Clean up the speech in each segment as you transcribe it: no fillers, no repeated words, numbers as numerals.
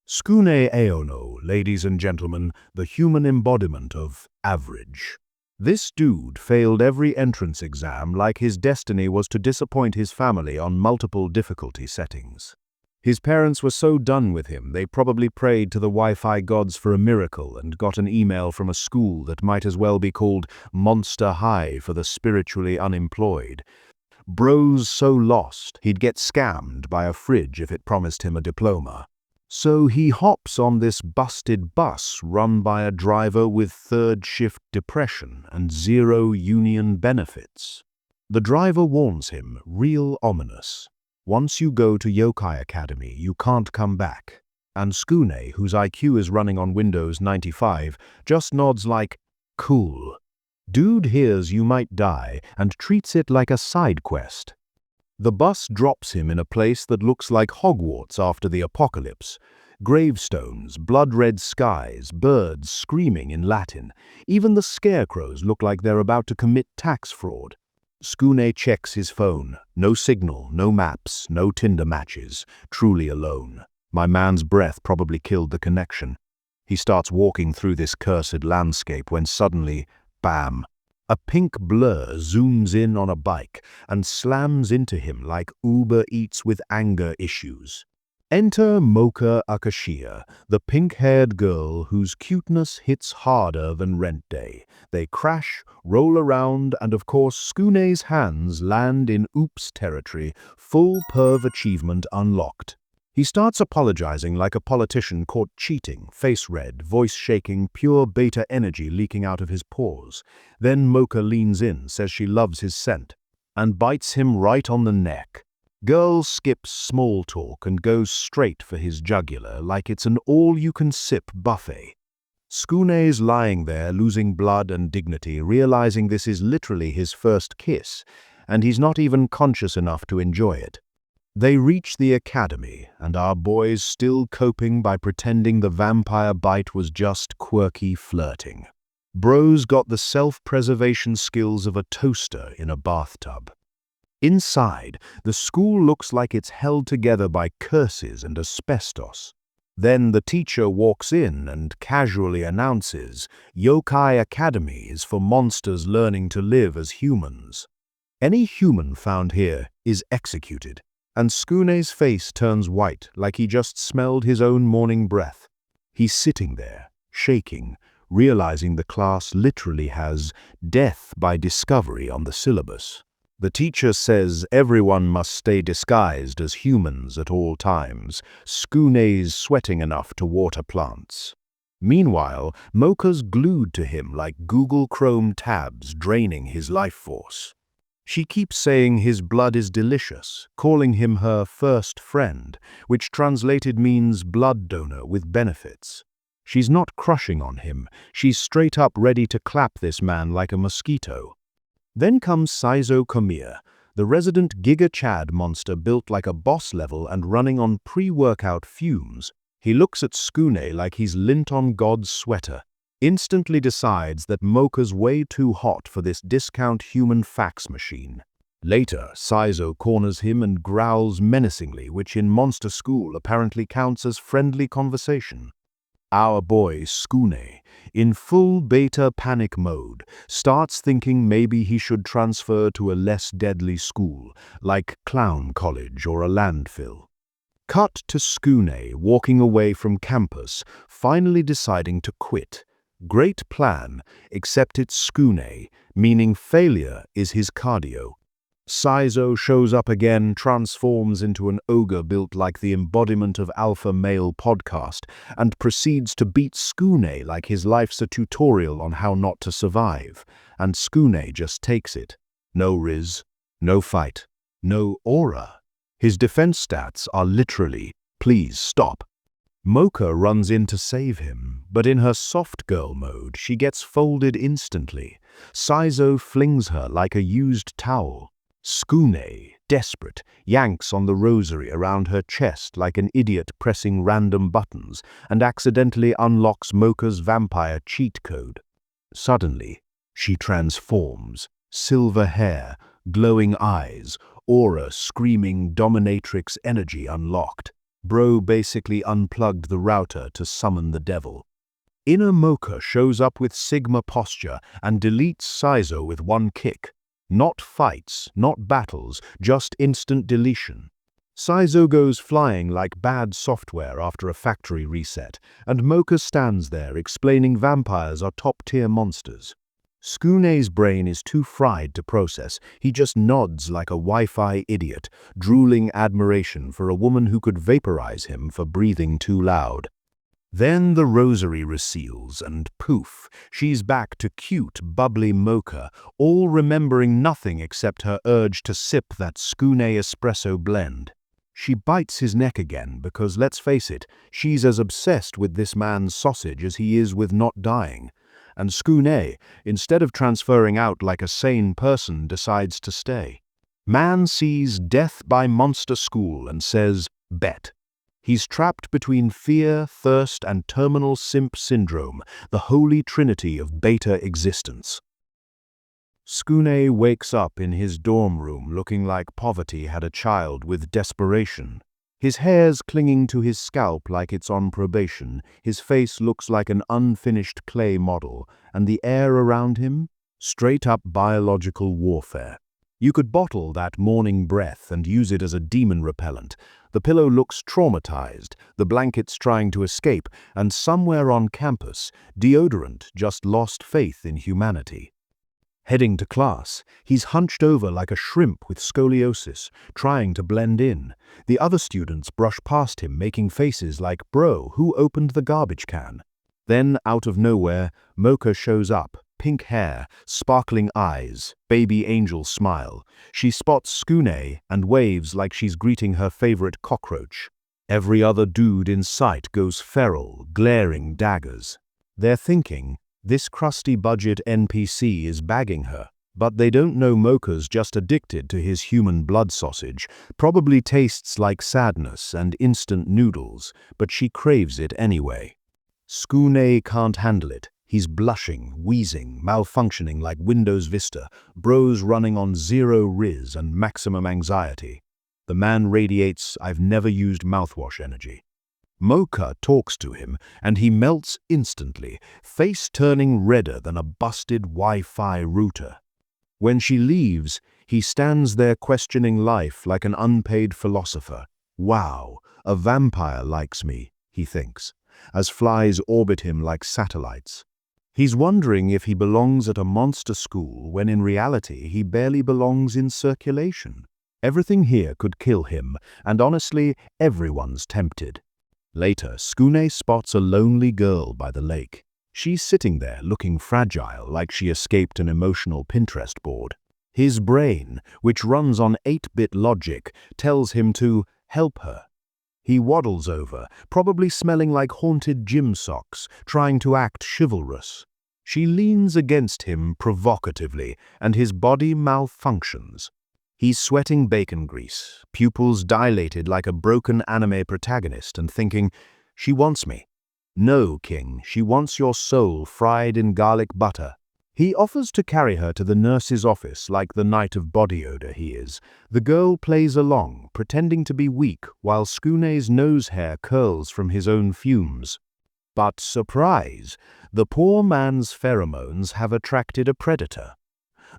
Skune Aono, ladies and gentlemen, the human embodiment of average. This dude failed every entrance exam like his destiny was to disappoint his family on multiple difficulty settings. His parents were so done with him, they probably prayed to the Wi-Fi gods for a miracle and got an email from a school that might as well be called Monster High for the spiritually unemployed. Bro's so lost, he'd get scammed by a fridge if it promised him a diploma. So he hops on this busted bus run by a driver with third-shift depression and zero union benefits. The driver warns him, real ominous. Once you go to Yokai Academy, you can't come back. And Skune, whose IQ is running on Windows 95, just nods like, cool. Dude hears you might die and treats it like a side quest. The bus drops him in a place that looks like Hogwarts after the apocalypse. Gravestones, blood-red skies, birds screaming in Latin. Even the scarecrows look like they're about to commit tax fraud. Skune checks his phone. No signal, no maps, no Tinder matches. Truly alone. My man's breath probably killed the connection. He starts walking through this cursed landscape when suddenly, bam! A pink blur zooms in on a bike and slams into him like Uber Eats with anger issues. Enter Mocha Akashia, the pink-haired girl whose cuteness hits harder than rent day. They crash, roll around, and of course Skune's hands land in oops territory, full perv achievement unlocked. He starts apologizing like a politician caught cheating, face red, voice shaking, pure beta energy leaking out of his pores. Then Mocha leans in, says she loves his scent, and bites him right on the neck. Girl skips small talk and goes straight for his jugular like it's an all-you-can-sip buffet. Skune's lying there, losing blood and dignity, realizing this is literally his first kiss, and he's not even conscious enough to enjoy it. They reach the academy, and our boy's still coping by pretending the vampire bite was just quirky flirting. Bro's got the self-preservation skills of a toaster in a bathtub. Inside, the school looks like it's held together by curses and asbestos. Then the teacher walks in and casually announces, Yokai Academy is for monsters learning to live as humans. Any human found here is executed, and Skune's face turns white like he just smelled his own morning breath. He's sitting there, shaking, realizing the class literally has death by discovery on the syllabus. The teacher says everyone must stay disguised as humans at all times. Skune's sweating enough to water plants. Meanwhile, Mocha's glued to him like Google Chrome tabs, draining his life force. She keeps saying his blood is delicious, calling him her first friend, which translated means blood donor with benefits. She's not crushing on him, she's straight up ready to clap this man like a mosquito. Then comes Saizo Komiya, the resident Giga Chad monster built like a boss level and running on pre-workout fumes. He looks at Skune like he's lint on God's sweater, instantly decides that Mocha's way too hot for this discount human fax machine. Later, Saizo corners him and growls menacingly, which in Monster School apparently counts as friendly conversation. Our boy, Skune, in full beta panic mode, starts thinking maybe he should transfer to a less deadly school, like Clown College or a landfill. Cut to Skune walking away from campus, finally deciding to quit. Great plan, except it's Skune, meaning failure is his cardio. Saizo shows up again, transforms into an ogre built like the embodiment of alpha male podcast, and proceeds to beat Skune like his life's a tutorial on how not to survive. And Skune just takes it. No riz, no fight, no aura. His defense stats are literally, please stop. Mocha runs in to save him, but in her soft girl mode, she gets folded instantly. Saizo flings her like a used towel. Skune, desperate, yanks on the rosary around her chest like an idiot pressing random buttons and accidentally unlocks Mocha's vampire cheat code. Suddenly, she transforms. Silver hair, glowing eyes, aura screaming dominatrix energy unlocked. Bro basically unplugged the router to summon the devil. Inner Mocha shows up with Sigma posture and deletes Saizo with one kick. Not fights, not battles, just instant deletion. Saizo goes flying like bad software after a factory reset, and Mocha stands there explaining vampires are top-tier monsters. Tsukune's brain is too fried to process. He just nods like a Wi-Fi idiot, drooling admiration for a woman who could vaporize him for breathing too loud. Then the rosary reseals, and poof, she's back to cute, bubbly Mocha, all remembering nothing except her urge to sip that Tsukune espresso blend. She bites his neck again because, let's face it, she's as obsessed with this man's sausage as he is with not dying. And Tsukune, instead of transferring out like a sane person, decides to stay. Man sees death by monster school and says, bet. He's trapped between fear, thirst, and terminal simp syndrome, the holy trinity of beta existence. Tsukune wakes up in his dorm room looking like poverty had a child with desperation. His hair's clinging to his scalp like it's on probation, his face looks like an unfinished clay model, and the air around him? Straight-up biological warfare. You could bottle that morning breath and use it as a demon repellent. The pillow looks traumatized, the blanket's trying to escape, and somewhere on campus, deodorant just lost faith in humanity. Heading to class, he's hunched over like a shrimp with scoliosis, trying to blend in. The other students brush past him, making faces like, "Bro, who opened the garbage can?" Then, out of nowhere, Mocha shows up, pink hair, sparkling eyes, baby angel smile. She spots Tsukune and waves like she's greeting her favorite cockroach. Every other dude in sight goes feral, glaring daggers. They're thinking, this crusty budget NPC is bagging her. But they don't know Mocha's just addicted to his human blood sausage, probably tastes like sadness and instant noodles, but she craves it anyway. Tsukune can't handle it. He's blushing, wheezing, malfunctioning like Windows Vista, bros running on 0 Riz and maximum anxiety. The man radiates, "I've never used mouthwash" energy. Mocha talks to him, and he melts instantly, face turning redder than a busted Wi-Fi router. When she leaves, he stands there questioning life like an unpaid philosopher. Wow, a vampire likes me, he thinks, as flies orbit him like satellites. He's wondering if he belongs at a monster school when in reality he barely belongs in circulation. Everything here could kill him, and honestly, everyone's tempted. Later, Tsukune spots a lonely girl by the lake. She's sitting there looking fragile, like she escaped an emotional Pinterest board. His brain, which runs on 8-bit logic, tells him to help her. He waddles over, probably smelling like haunted gym socks, trying to act chivalrous. She leans against him provocatively, and his body malfunctions. He's sweating bacon grease, pupils dilated like a broken anime protagonist, and thinking, she wants me. No, King, she wants your soul fried in garlic butter. He offers to carry her to the nurse's office like the knight of body odor he is. The girl plays along, pretending to be weak, while Tsukune's nose hair curls from his own fumes. But surprise, the poor man's pheromones have attracted a predator.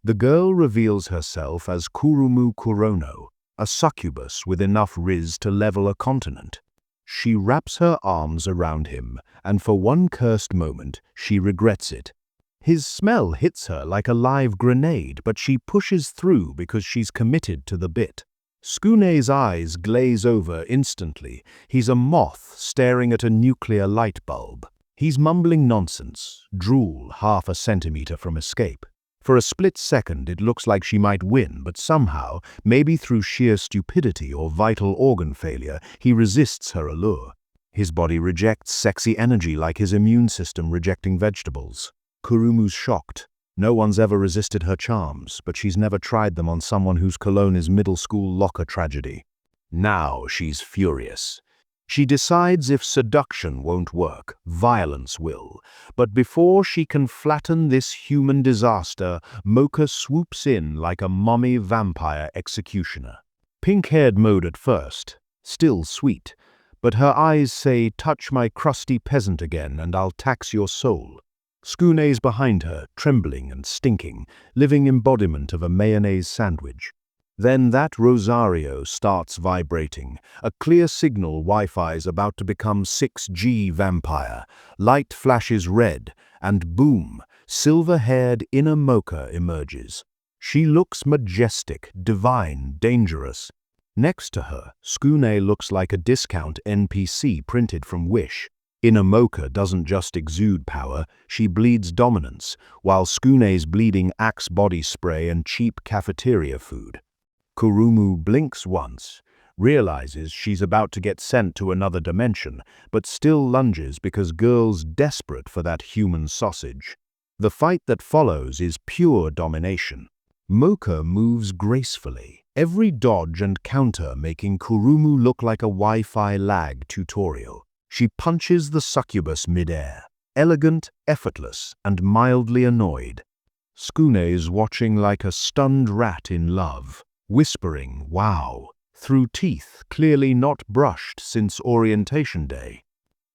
The girl reveals herself as Kurumu Kurono, a succubus with enough riz to level a continent. She wraps her arms around him, and for one cursed moment, she regrets it. His smell hits her like a live grenade, but she pushes through because she's committed to the bit. Tsukune's eyes glaze over instantly. He's a moth staring at a nuclear light bulb. He's mumbling nonsense, drool half a centimeter from escape. For a split second, it looks like she might win, but somehow, maybe through sheer stupidity or vital organ failure, he resists her allure. His body rejects sexy energy like his immune system rejecting vegetables. Kurumu's shocked. No one's ever resisted her charms, but she's never tried them on someone whose cologne is middle school locker tragedy. Now she's furious. She decides if seduction won't work, violence will. But before she can flatten this human disaster, Mocha swoops in like a mummy vampire executioner. Pink-haired mode at first, still sweet. but her eyes say, "Touch my crusty peasant again, and I'll tax your soul." Tsukune's behind her, trembling and stinking, living embodiment of a mayonnaise sandwich. Then that Rosario starts vibrating, a clear signal Wi-Fi's about to become 6G vampire. Light flashes red, and boom, silver-haired inner Mocha emerges. She looks majestic, divine, dangerous. Next to her, Tsukune looks like a discount NPC printed from Wish. Inner Mocha doesn't just exude power, she bleeds dominance, while Tsukune's bleeding Axe body spray and cheap cafeteria food. Kurumu blinks once, realizes she's about to get sent to another dimension, but still lunges because girl's desperate for that human sausage. The fight that follows is pure domination. Mocha moves gracefully, every dodge and counter making Kurumu look like a Wi-Fi lag tutorial. She punches the succubus mid-air, elegant, effortless, and mildly annoyed. Tsukune's watching like a stunned rat in love, whispering, "Wow," through teeth clearly not brushed since orientation day.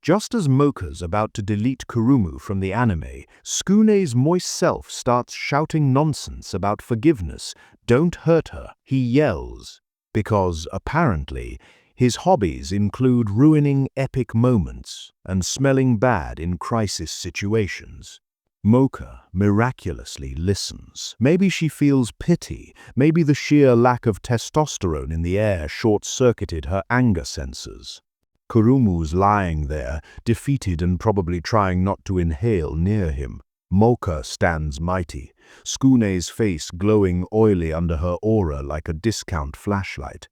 Just as Mocha's about to delete Kurumu from the anime, Tsukune's moist self starts shouting nonsense about forgiveness. "Don't hurt her," he yells, because, apparently, his hobbies include ruining epic moments and smelling bad in crisis situations. Mocha miraculously listens. Maybe she feels pity, maybe the sheer lack of testosterone in the air short-circuited her anger sensors. Kurumu's lying there, defeated and probably trying not to inhale near him. Mocha stands mighty, Tsukune's face glowing oily under her aura like a discount flashlight.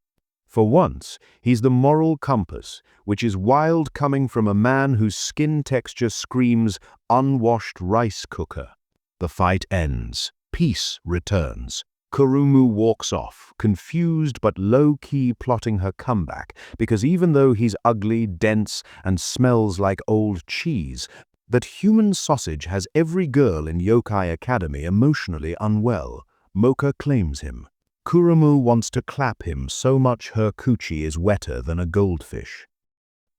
For once, he's the moral compass, which is wild coming from a man whose skin texture screams unwashed rice cooker. The fight ends. Peace returns. Kurumu walks off, confused but low-key plotting her comeback, because even though he's ugly, dense, and smells like old cheese, that human sausage has every girl in Yokai Academy emotionally unwell. Mocha claims him. Kurumu wants to clap him so much her coochie is wetter than a goldfish.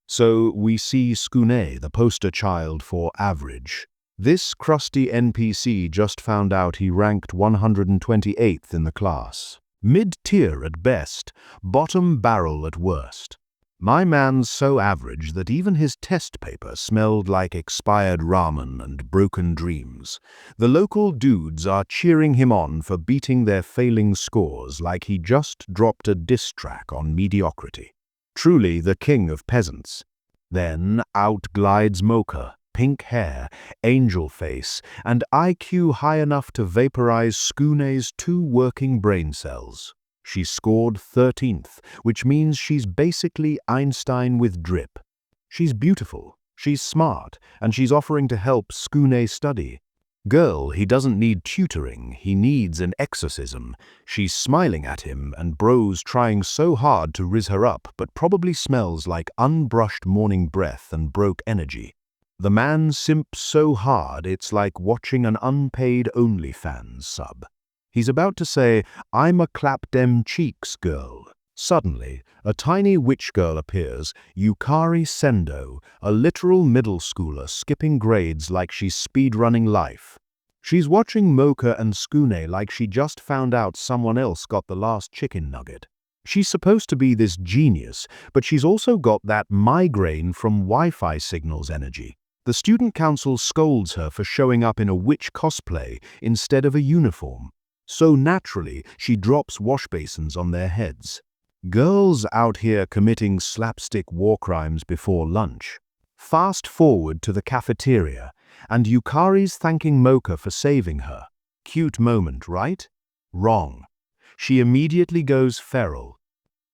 So we see Tsukune, the poster child for average. This crusty NPC just found out he ranked 128th in the class. Mid-tier at best, bottom barrel at worst. My man's so average that even his test paper smelled like expired ramen and broken dreams. The local dudes are cheering him on for beating their failing scores like he just dropped a diss track on mediocrity. Truly the king of peasants. Then out glides Mocha, pink hair, angel face, and IQ high enough to vaporize Tsukune's 2 working brain cells. She scored 13th, which means she's basically Einstein with drip. She's beautiful, she's smart, and she's offering to help Tsukune study. Girl, he doesn't need tutoring, he needs an exorcism. She's smiling at him, and bro's trying so hard to riz her up, but probably smells like unbrushed morning breath and broke energy. The man simps so hard it's like watching an unpaid OnlyFans sub. He's about to say, "I'm a clap dem cheeks girl." Suddenly, a tiny witch girl appears, Yukari Sendo, a literal middle schooler skipping grades like she's speedrunning life. She's watching Mocha and Tsukune like she just found out someone else got the last chicken nugget. She's supposed to be this genius, but she's also got that migraine from Wi-Fi signals energy. The student council scolds her for showing up in a witch cosplay instead of a uniform. So naturally, she drops wash basins on their heads. Girls out here committing slapstick war crimes before lunch. Fast forward to the cafeteria, and Yukari's thanking Mocha for saving her. Cute moment, right? Wrong. She immediately goes feral.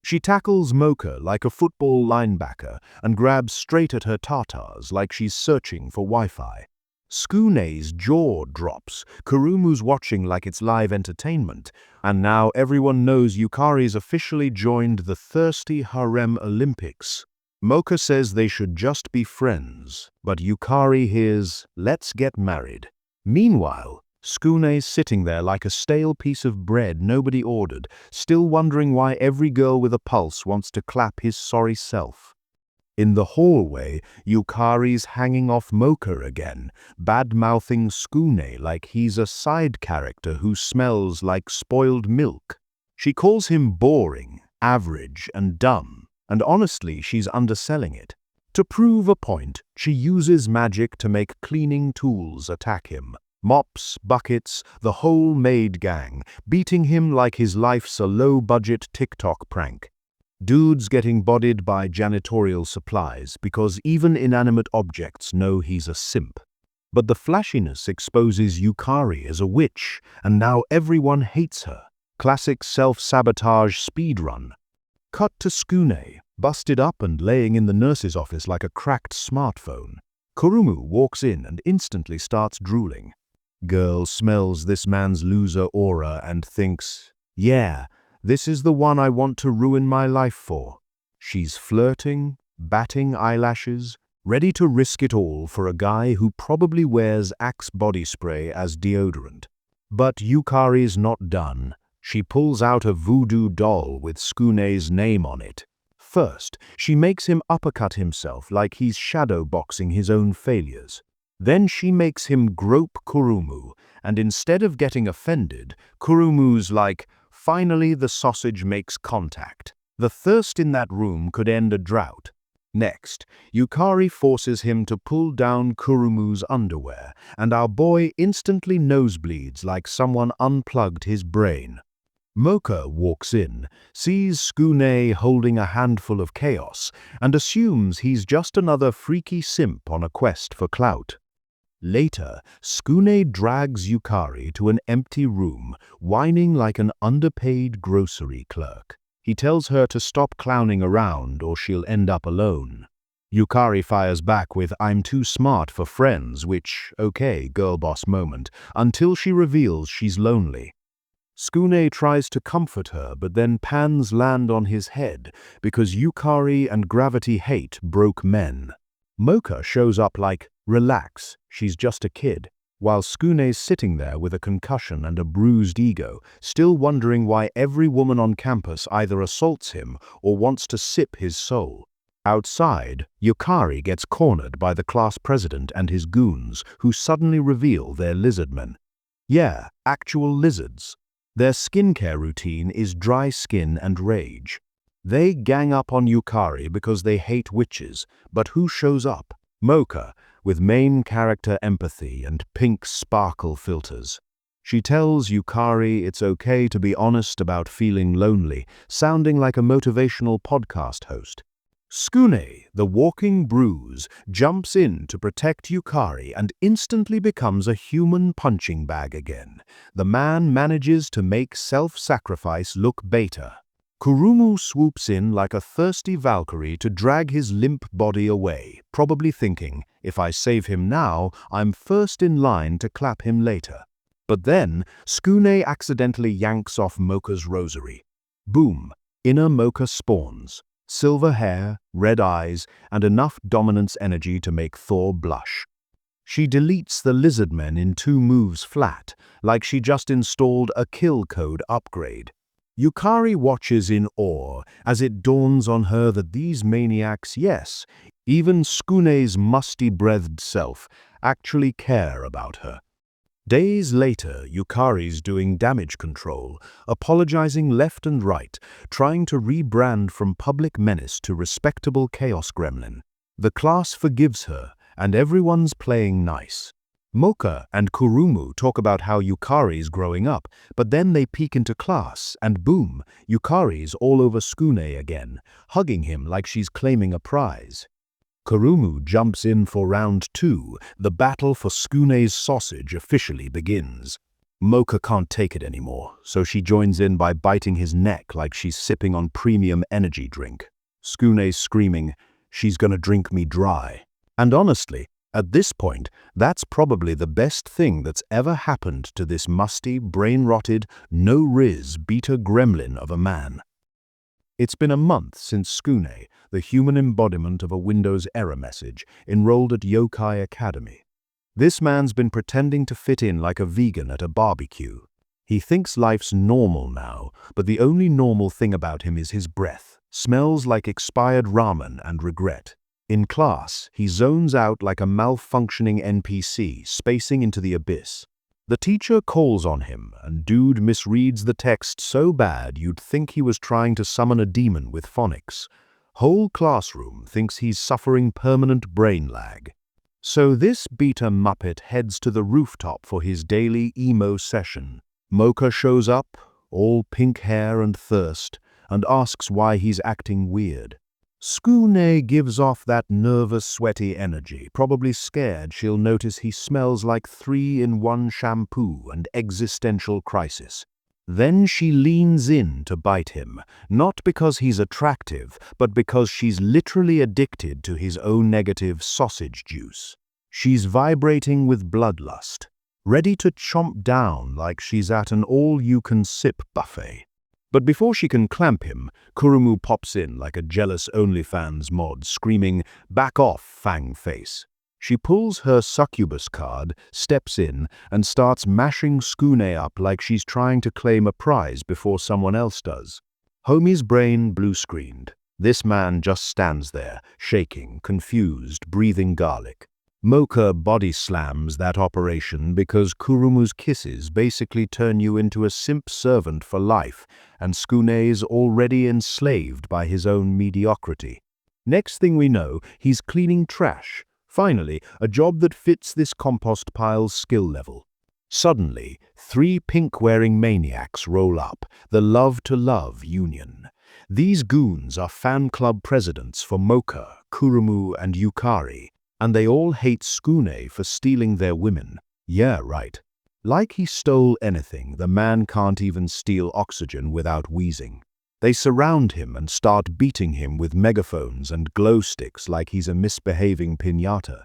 She tackles Mocha like a football linebacker and grabs straight at her tatas like she's searching for Wi-Fi. Tsukune's jaw drops, Kurumu's watching like it's live entertainment, and now everyone knows Yukari's officially joined the thirsty harem Olympics. Mocha says they should just be friends, but Yukari hears, "Let's get married." Meanwhile, Tsukune's sitting there like a stale piece of bread nobody ordered, still wondering why every girl with a pulse wants to clap his sorry self. In the hallway, Yukari's hanging off Mocha again, bad-mouthing Skune like he's a side character who smells like spoiled milk. She calls him boring, average, and dumb, and honestly, she's underselling it. To prove a point, she uses magic to make cleaning tools attack him. Mops, buckets, the whole maid gang, beating him like his life's a low-budget TikTok prank. Dude's getting bodied by janitorial supplies because even inanimate objects know he's a simp. But the flashiness exposes Yukari as a witch, and now everyone hates her. Classic self-sabotage speedrun. Cut to Skune, busted up and laying in the nurse's office like a cracked smartphone. Kurumu walks in and instantly starts drooling. Girl smells this man's loser aura and thinks, yeah, this is the one I want to ruin my life for. She's flirting, batting eyelashes, ready to risk it all for a guy who probably wears Axe body spray as deodorant. But Yukari's not done. She pulls out a voodoo doll with Skune's name on it. First, she makes him uppercut himself like he's shadowboxing his own failures. Then she makes him grope Kurumu, and instead of getting offended, Kurumu's like, finally the sausage makes contact. The thirst in that room could end a drought. Next, Yukari forces him to pull down Kurumu's underwear, and our boy instantly nosebleeds like someone unplugged his brain. Mocha walks in, sees Skune holding a handful of chaos, and assumes he's just another freaky simp on a quest for clout. Later, Skune drags Yukari to an empty room, whining like an underpaid grocery clerk. He tells her to stop clowning around or she'll end up alone. Yukari fires back with "I'm too smart for friends," which, okay, girl boss moment, until she reveals she's lonely. Skune tries to comfort her, but then pans land on his head because Yukari and gravity hate broke men. Mocha shows up like, relax, she's just a kid, while Skune's sitting there with a concussion and a bruised ego, still wondering why every woman on campus either assaults him or wants to sip his soul. Outside, Yukari gets cornered by the class president and his goons, who suddenly reveal they're lizardmen. Yeah, actual lizards. Their skincare routine is dry skin and rage. They gang up on Yukari because they hate witches, but who shows up? Mocha, with main character empathy and pink sparkle filters. She tells Yukari it's okay to be honest about feeling lonely, sounding like a motivational podcast host. Skune, the walking bruise, jumps in to protect Yukari and instantly becomes a human punching bag again. The man manages to make self-sacrifice look beta. Kurumu swoops in like a thirsty Valkyrie to drag his limp body away, probably thinking, if I save him now, I'm first in line to clap him later. But then, Skune accidentally yanks off Mocha's rosary. Boom, inner Mocha spawns. Silver hair, red eyes, and enough dominance energy to make Thor blush. She deletes the lizardmen in 2 moves flat, like she just installed a kill code upgrade. Yukari watches in awe as it dawns on her that these maniacs, yes, even Skune's musty-breathed self, actually care about her. Days later, Yukari's doing damage control, apologizing left and right, trying to rebrand from public menace to respectable chaos gremlin. The class forgives her, and everyone's playing nice. Mocha and Kurumu talk about how Yukari's growing up, but then they peek into class, and boom, Yukari's all over Skune again, hugging him like she's claiming a prize. Kurumu jumps in for round 2. The battle for Skune's sausage officially begins. Mocha can't take it anymore, so she joins in by biting his neck like she's sipping on premium energy drink. Skune's screaming, "She's gonna drink me dry." And honestly, at this point, that's probably the best thing that's ever happened to this musty, brain-rotted, no-riz beta gremlin of a man. It's been a month since Skune, the human embodiment of a Windows error message, enrolled at Yokai Academy. This man's been pretending to fit in like a vegan at a barbecue. He thinks life's normal now, but the only normal thing about him is his breath. Smells like expired ramen and regret. In class, he zones out like a malfunctioning NPC, spacing into the abyss. The teacher calls on him, and dude misreads the text so bad you'd think he was trying to summon a demon with phonics. Whole classroom thinks he's suffering permanent brain lag. So this beta muppet heads to the rooftop for his daily emo session. Mocha shows up, all pink hair and thirst, and asks why he's acting weird. Skune gives off that nervous, sweaty energy, probably scared she'll notice he smells like 3-in-1 shampoo and existential crisis. Then she leans in to bite him, not because he's attractive, but because she's literally addicted to his O-negative sausage juice. She's vibrating with bloodlust, ready to chomp down like she's at an all-you-can-sip buffet. But before she can clamp him, Kurumu pops in like a jealous OnlyFans mod, screaming, "Back off, fang face." She pulls her succubus card, steps in, and starts mashing Skune up like she's trying to claim a prize before someone else does. Homie's brain blue-screened. This man just stands there, shaking, confused, breathing garlic. Mocha body slams that operation because Kurumu's kisses basically turn you into a simp servant for life, and Skune's already enslaved by his own mediocrity. Next thing we know, he's cleaning trash. Finally, a job that fits this compost pile's skill level. Suddenly, 3 pink-wearing maniacs roll up, the Love to Love Union. These goons are fan club presidents for Mocha, Kurumu, and Yukari, and they all hate Skune for stealing their women. Yeah, right. Like he stole anything, the man can't even steal oxygen without wheezing. They surround him and start beating him with megaphones and glow sticks like he's a misbehaving piñata.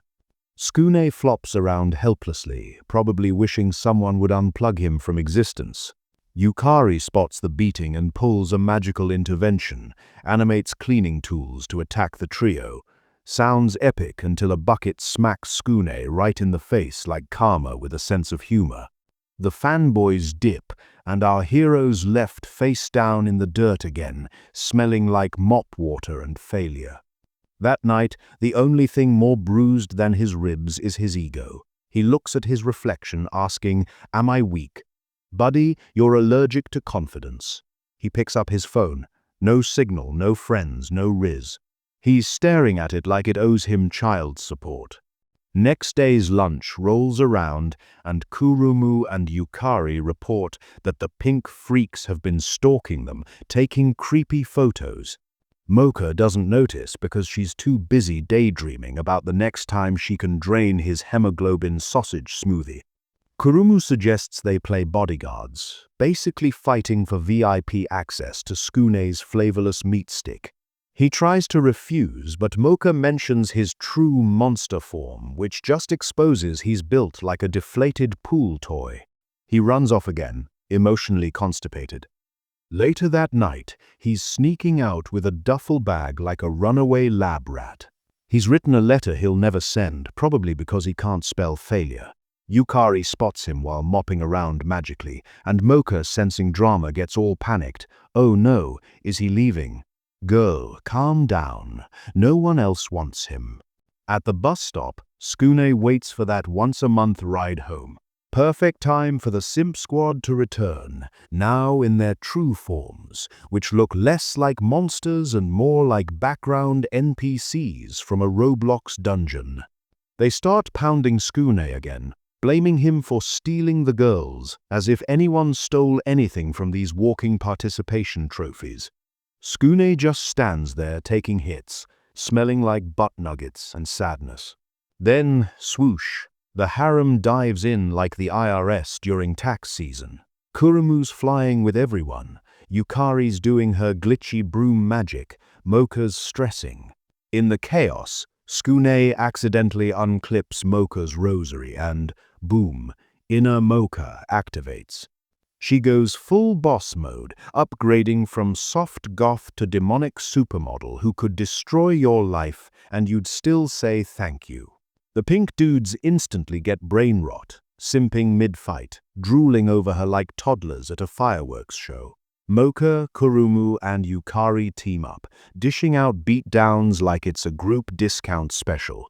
Skune flops around helplessly, probably wishing someone would unplug him from existence. Yukari spots the beating and pulls a magical intervention, animates cleaning tools to attack the trio. Sounds epic until a bucket smacks Skune right in the face like karma with a sense of humor. The fanboys dip, and our hero's left face down in the dirt again, smelling like mop water and failure. That night, the only thing more bruised than his ribs is his ego. He looks at his reflection, asking, "Am I weak?" "Buddy, you're allergic to confidence." He picks up his phone. No signal, no friends, no Riz. He's staring at it like it owes him child support. Next day's lunch rolls around, and Kurumu and Yukari report that the pink freaks have been stalking them, taking creepy photos. Mocha doesn't notice because she's too busy daydreaming about the next time she can drain his hemoglobin sausage smoothie. Kurumu suggests they play bodyguards, basically fighting for VIP access to Skune's flavorless meat stick. He tries to refuse, but Mocha mentions his true monster form, which just exposes he's built like a deflated pool toy. He runs off again, emotionally constipated. Later that night, he's sneaking out with a duffel bag like a runaway lab rat. He's written a letter he'll never send, probably because he can't spell failure. Yukari spots him while mopping around magically, and Mocha, sensing drama, gets all panicked. Oh no, is he leaving? Girl, calm down. No one else wants him. At the bus stop, Skune waits for that once-a-month ride home. Perfect time for the Simp Squad to return, now in their true forms, which look less like monsters and more like background NPCs from a Roblox dungeon. They start pounding Skune again, blaming him for stealing the girls, as if anyone stole anything from these walking participation trophies. Skune just stands there taking hits, smelling like butt nuggets and sadness. Then, swoosh, the harem dives in like the IRS during tax season. Kurumu's flying with everyone, Yukari's doing her glitchy broom magic, Mocha's stressing. In the chaos, Skune accidentally unclips Mocha's rosary and, boom, inner Mocha activates. She goes full boss mode, upgrading from soft goth to demonic supermodel who could destroy your life and you'd still say thank you. The pink dudes instantly get brain rot, simping mid-fight, drooling over her like toddlers at a fireworks show. Mocha, Kurumu, and Yukari team up, dishing out beatdowns like it's a group discount special.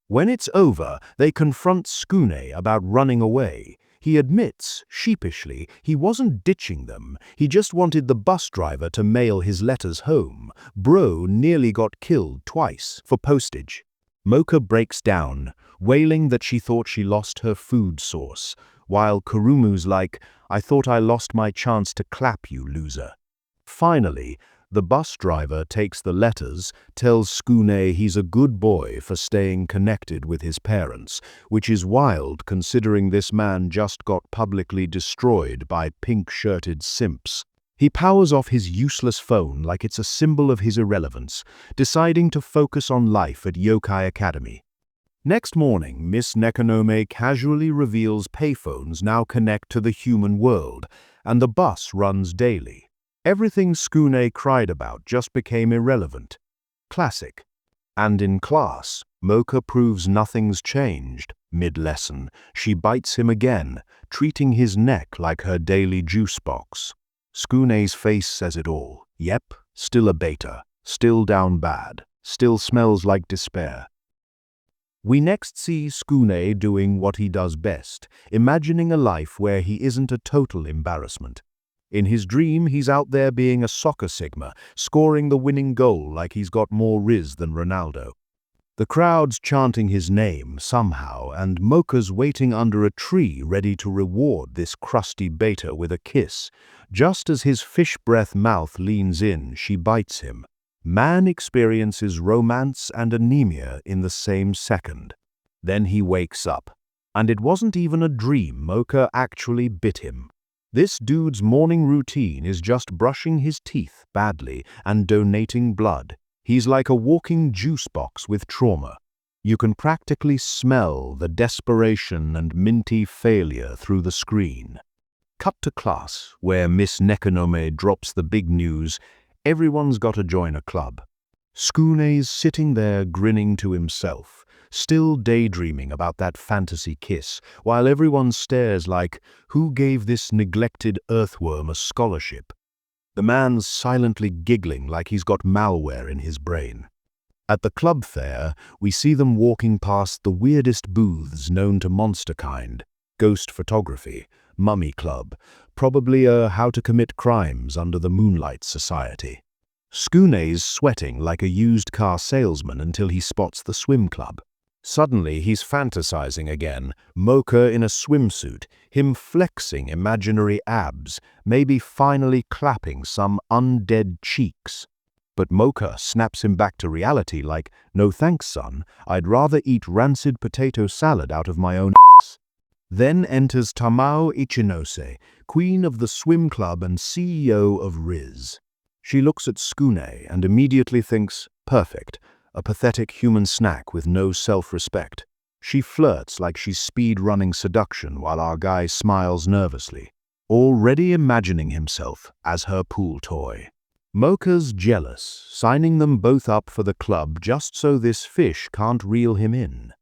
When it's over, they confront Skune about running away. He admits, sheepishly, he wasn't ditching them. He just wanted the bus driver to mail his letters home. Bro nearly got killed twice for postage. Mocha breaks down, wailing that she thought she lost her food source, while Kurumu's like, I thought I lost my chance to clap you, loser. Finally, the bus driver takes the letters, tells Skune he's a good boy for staying connected with his parents, which is wild considering this man just got publicly destroyed by pink-shirted simps. He powers off his useless phone like it's a symbol of his irrelevance, deciding to focus on life at Yokai Academy. Next morning, Miss Nekonome casually reveals payphones now connect to the human world, and the bus runs daily. Everything Skune cried about just became irrelevant. Classic. And in class, Mocha proves nothing's changed. Mid-lesson, she bites him again, treating his neck like her daily juice box. Skune's face says it all. Yep, still a beta, still down bad, still smells like despair. We next see Skune doing what he does best, imagining a life where he isn't a total embarrassment. In his dream, he's out there being a soccer sigma, scoring the winning goal like he's got more riz than Ronaldo. The crowd's chanting his name somehow, and Mocha's waiting under a tree ready to reward this crusty beta with a kiss. Just as his fish-breath mouth leans in, she bites him. Man experiences romance and anemia in the same second. Then he wakes up. And it wasn't even a dream. Mocha actually bit him. This dude's morning routine is just brushing his teeth badly and donating blood. He's like a walking juice box with trauma. You can practically smell the desperation and minty failure through the screen. Cut to class, where Miss Nekonome drops the big news. Everyone's got to join a club. Skune's sitting there grinning to himself, still daydreaming about that fantasy kiss, while everyone stares like, who gave this neglected earthworm a scholarship? The man's silently giggling like he's got malware in his brain. At the club fair, we see them walking past the weirdest booths known to monsterkind. Ghost photography, mummy club, probably a how to commit crimes under the moonlight society. Skune's sweating like a used car salesman until he spots the swim club. Suddenly, he's fantasizing again, Mocha in a swimsuit, him flexing imaginary abs, maybe finally clapping some undead cheeks. But Mocha snaps him back to reality like, no thanks, son, I'd rather eat rancid potato salad out of my own ass. Then enters Tamao Ichinose, queen of the swim club and CEO of Riz. She looks at Skune and immediately thinks, perfect. A pathetic human snack with no self-respect. She flirts like she's speed-running seduction while our guy smiles nervously, already imagining himself as her pool toy. Mocha's jealous, signing them both up for the club just so this fish can't reel him in.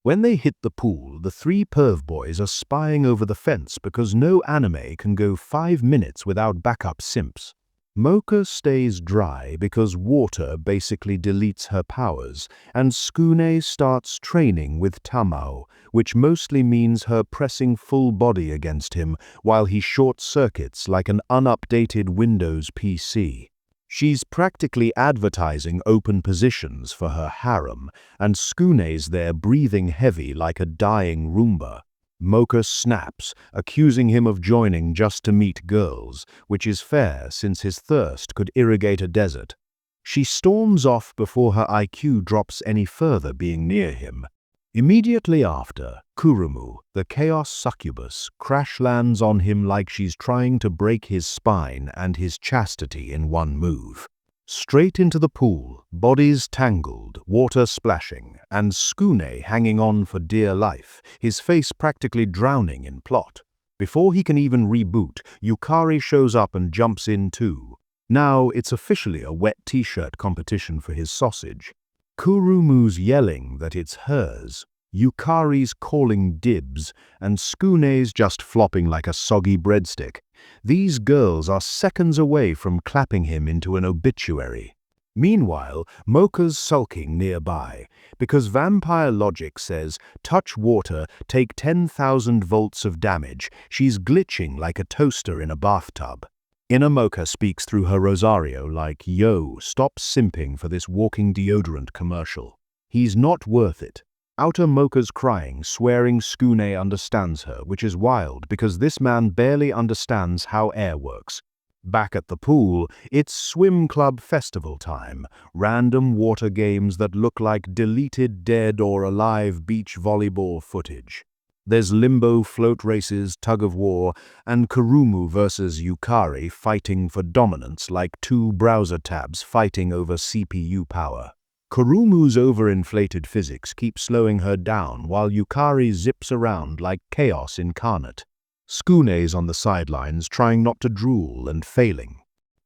When they hit the pool, the three perv boys are spying over the fence because no anime can go 5 minutes without backup simps. Mocha stays dry because water basically deletes her powers, and Skune starts training with Tamao, which mostly means her pressing full body against him while he short-circuits like an unupdated Windows PC. She's practically advertising open positions for her harem, and Skune's there breathing heavy like a dying Roomba. Mocha snaps, accusing him of joining just to meet girls, which is fair since his thirst could irrigate a desert. She storms off before her IQ drops any further being near him. Immediately after, Kurumu, the chaos succubus, crash lands on him like she's trying to break his spine and his chastity in one move. Straight into the pool, bodies tangled, water splashing, and Skune hanging on for dear life, his face practically drowning in plot. Before he can even reboot, Yukari shows up and jumps in too. Now it's officially a wet t-shirt competition for his sausage. Kurumu's yelling that it's hers, Yukari's calling dibs, and Skune's just flopping like a soggy breadstick. These girls are seconds away from clapping him into an obituary. Meanwhile, Mocha's sulking nearby, because vampire logic says, touch water, take 10,000 volts of damage. She's glitching like a toaster in a bathtub. Inner Mocha speaks through her Rosario like, yo, stop simping for this walking deodorant commercial. He's not worth it. Outer Mocha's crying, swearing Skune understands her, which is wild because this man barely understands how air works. Back at the pool, it's swim club festival time, random water games that look like deleted dead or alive beach volleyball footage. There's limbo float races, tug of war, and Kurumu versus Yukari fighting for dominance like two browser tabs fighting over CPU power. Kurumu's overinflated physics keep slowing her down while Yukari zips around like chaos incarnate. Skune's on the sidelines trying not to drool and failing.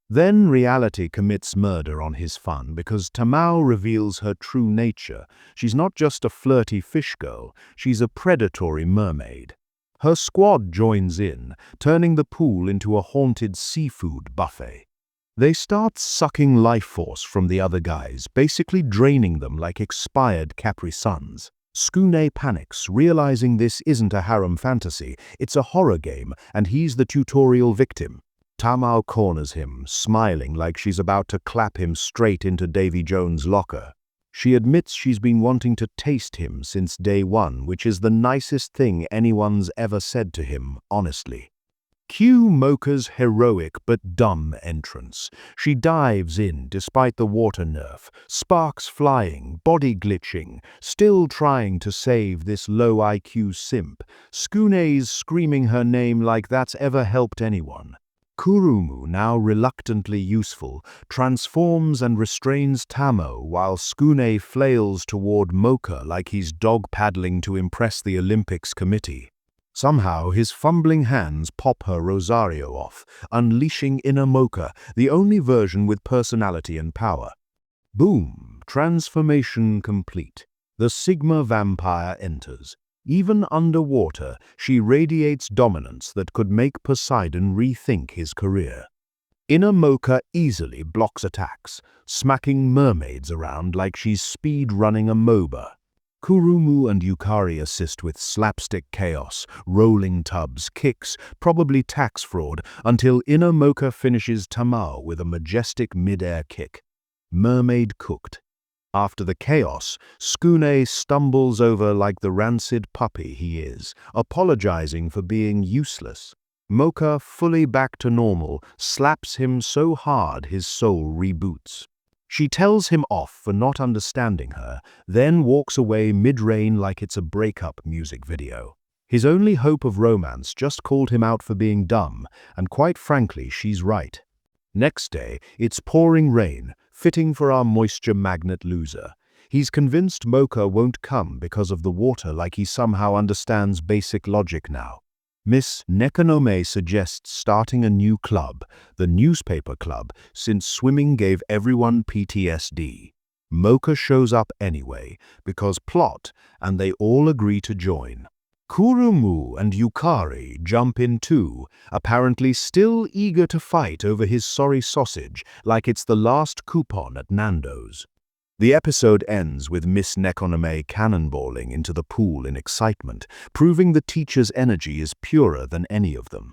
Then reality commits murder on his fun because Tamao reveals her true nature. She's not just a flirty fish girl, she's a predatory mermaid. Her squad joins in, turning the pool into a haunted seafood buffet. They start sucking life force from the other guys, basically draining them like expired Capri Suns. Skune panics, realizing this isn't a harem fantasy, it's a horror game, and he's the tutorial victim. Tamao corners him, smiling like she's about to clap him straight into Davy Jones' locker. She admits she's been wanting to taste him since day one, which is the nicest thing anyone's ever said to him, honestly. Cue Mocha's heroic but dumb entrance. She dives in despite the water nerf, sparks flying, body glitching, still trying to save this low IQ simp. Skune's screaming her name like that's ever helped anyone. Kurumu, now reluctantly useful, transforms and restrains Tamo while Skune flails toward Mocha like he's dog paddling to impress the Olympics committee. Somehow, his fumbling hands pop her Rosario off, unleashing Inner Mocha, the only version with personality and power. Boom! Transformation complete. The Sigma vampire enters. Even underwater, she radiates dominance that could make Poseidon rethink his career. Inner Mocha easily blocks attacks, smacking mermaids around like she's speed-running a MOBA. Kurumu and Yukari assist with slapstick chaos, rolling tubs, kicks, probably tax fraud, until Inner Mocha finishes Tamao with a majestic mid-air kick. Mermaid cooked. After the chaos, Skune stumbles over like the rancid puppy he is, apologizing for being useless. Mocha, fully back to normal, slaps him so hard his soul reboots. She tells him off for not understanding her, then walks away mid-rain like it's a breakup music video. His only hope of romance just called him out for being dumb, and quite frankly, she's right. Next day, it's pouring rain, fitting for our moisture magnet loser. He's convinced Mocha won't come because of the water like he somehow understands basic logic now. Miss Nekonome suggests starting a new club, the newspaper club, since swimming gave everyone PTSD. Mocha shows up anyway, because plot, and they all agree to join. Kurumu and Yukari jump in too, apparently still eager to fight over his sorry sausage, like it's the last coupon at Nando's. The episode ends with Miss Nekonome cannonballing into the pool in excitement, proving the teacher's energy is purer than any of them.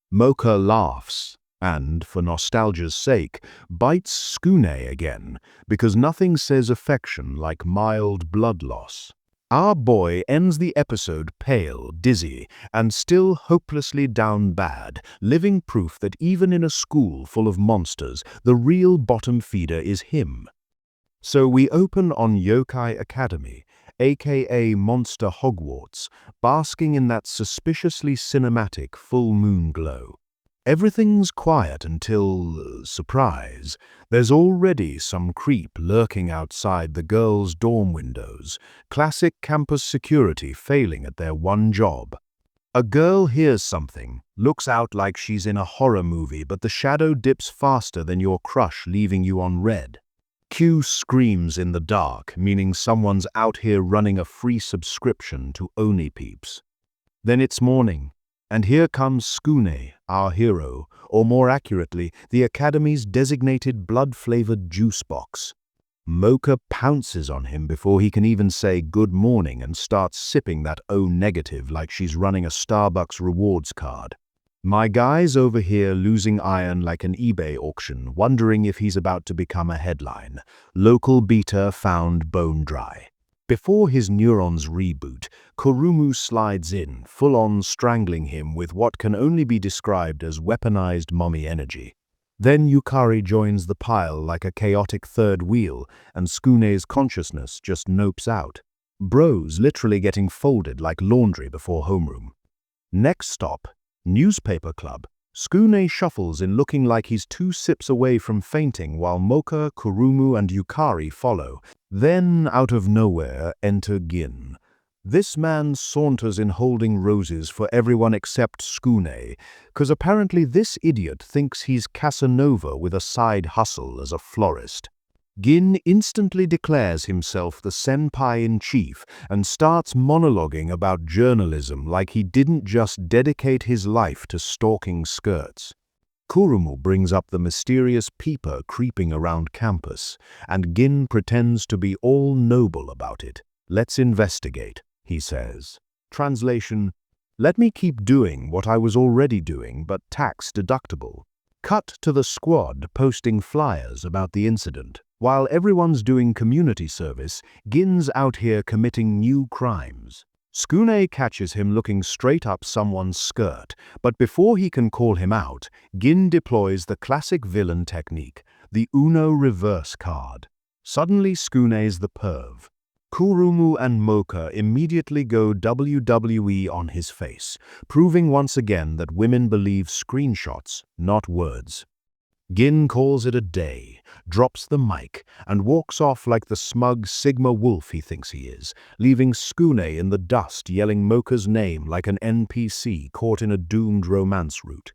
Mocha laughs and, for nostalgia's sake, bites Skune again, because nothing says affection like mild blood loss. Our boy ends the episode pale, dizzy, and still hopelessly down bad, living proof that even in a school full of monsters, the real bottom feeder is him. So we open on Yokai Academy, aka Monster Hogwarts, basking in that suspiciously cinematic full moon glow. Everything's quiet until, surprise, there's already some creep lurking outside the girls' dorm windows, classic campus security failing at their one job. A girl hears something, looks out like she's in a horror movie, but the shadow dips faster than your crush, leaving you on red. Q screams in the dark, meaning someone's out here running a free subscription to Oni Peeps. Then it's morning. And here comes Skune, our hero, or more accurately, the Academy's designated blood-flavored juice box. Mocha pounces on him before he can even say good morning and starts sipping that O negative like she's running a Starbucks rewards card. My guy's over here losing iron like an eBay auction, wondering if he's about to become a headline. Local beta found bone dry. Before his neurons reboot, Kurumu slides in, full-on strangling him with what can only be described as weaponized mommy energy. Then Yukari joins the pile like a chaotic third wheel, and Skune's consciousness just nopes out. Bro's literally getting folded like laundry before homeroom. Next stop, Newspaper Club. Skune shuffles in looking like he's 2 sips away from fainting while Mocha, Kurumu and Yukari follow. Then, out of nowhere, enter Gin. This man saunters in holding roses for everyone except Skune, 'cause apparently this idiot thinks he's Casanova with a side hustle as a florist. Gin instantly declares himself the senpai-in-chief and starts monologuing about journalism like he didn't just dedicate his life to stalking skirts. Kurumu brings up the mysterious peeper creeping around campus, and Gin pretends to be all noble about it. "Let's investigate," he says. Translation: "Let me keep doing what I was already doing, but tax deductible." Cut to the squad posting flyers about the incident. While everyone's doing community service, Gin's out here committing new crimes. Skune catches him looking straight up someone's skirt, but before he can call him out, Gin deploys the classic villain technique, the Uno reverse card. Suddenly Skune's the perv. Kurumu and Mocha immediately go WWE on his face, proving once again that women believe screenshots, not words. Gin calls it a day, drops the mic, and walks off like the smug Sigma wolf he thinks he is, leaving Skune in the dust yelling Mocha's name like an NPC caught in a doomed romance route.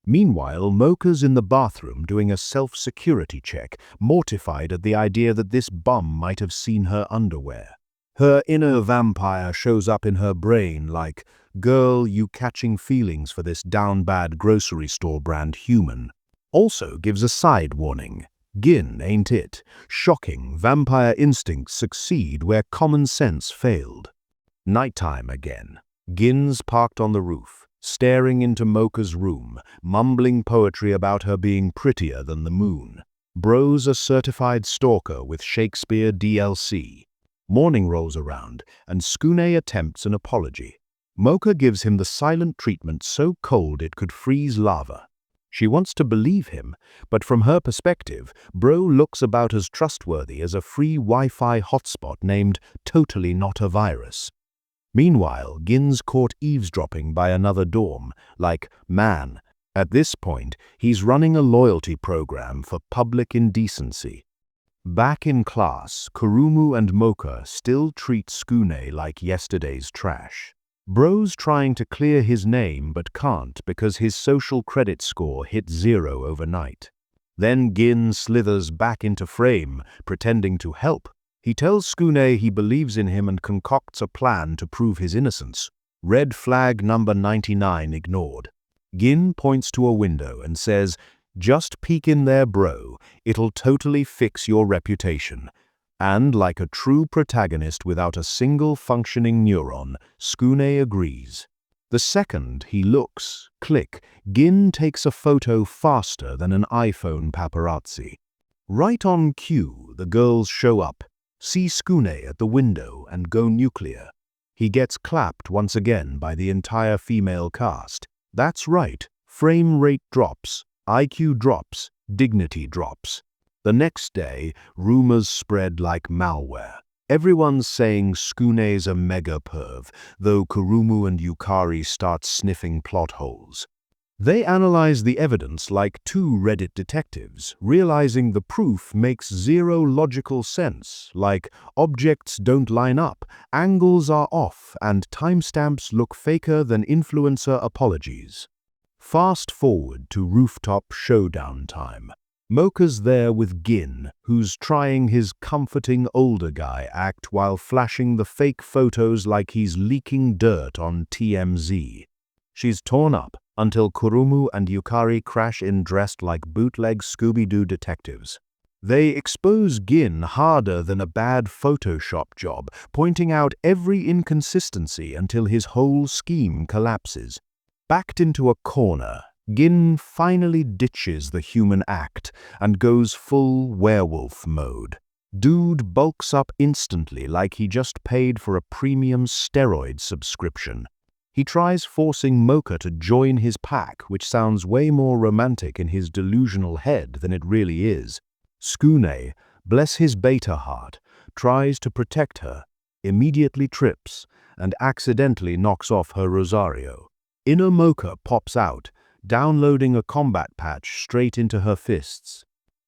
Meanwhile, Mocha's in the bathroom doing a self-security check, mortified at the idea that this bum might have seen her underwear. Her inner vampire shows up in her brain like, "Girl, you catching feelings for this down-bad grocery store brand human." Also gives a side warning. Gin ain't it. Shocking, vampire instincts succeed where common sense failed. Nighttime again. Gin's parked on the roof, staring into Mocha's room, mumbling poetry about her being prettier than the moon. Bro's a certified stalker with Shakespeare DLC. Morning rolls around, and Skune attempts an apology. Mocha gives him the silent treatment so cold it could freeze lava. She wants to believe him, but from her perspective, Bro looks about as trustworthy as a free Wi-Fi hotspot named Totally Not a Virus. Meanwhile, Gin's caught eavesdropping by another dorm, like, man, at this point, he's running a loyalty program for public indecency. Back in class, Kurumu and Mocha still treat Skune like yesterday's trash. Bro's trying to clear his name but can't because his social credit score hit 0 overnight. Then Gin slithers back into frame, pretending to help. He tells Skune he believes in him and concocts a plan to prove his innocence. Red flag number 99 ignored. Gin points to a window and says, "Just peek in there, bro. It'll totally fix your reputation." And, like a true protagonist without a single functioning neuron, Skune agrees. The second he looks, click, Gin takes a photo faster than an iPhone paparazzi. Right on cue, the girls show up, see Skune at the window, and go nuclear. He gets clapped once again by the entire female cast. That's right, frame rate drops, IQ drops, dignity drops. The next day, rumors spread like malware. Everyone's saying Skune's a mega perv, though Kurumu and Yukari start sniffing plot holes. They analyze the evidence like 2 Reddit detectives, realizing the proof makes 0 logical sense, like objects don't line up, angles are off, and timestamps look faker than influencer apologies. Fast forward to rooftop showdown time. Mocha's there with Gin, who's trying his comforting older guy act while flashing the fake photos like he's leaking dirt on TMZ. She's torn up until Kurumu and Yukari crash in dressed like bootleg Scooby-Doo detectives. They expose Gin harder than a bad Photoshop job, pointing out every inconsistency until his whole scheme collapses. Backed into a corner, Gin finally ditches the human act and goes full werewolf mode. Dude bulks up instantly like he just paid for a premium steroid subscription. He tries forcing Mocha to join his pack, which sounds way more romantic in his delusional head than it really is. Skune, bless his beta heart, tries to protect her, immediately trips, and accidentally knocks off her Rosario. Inner Mocha pops out, downloading a combat patch straight into her fists.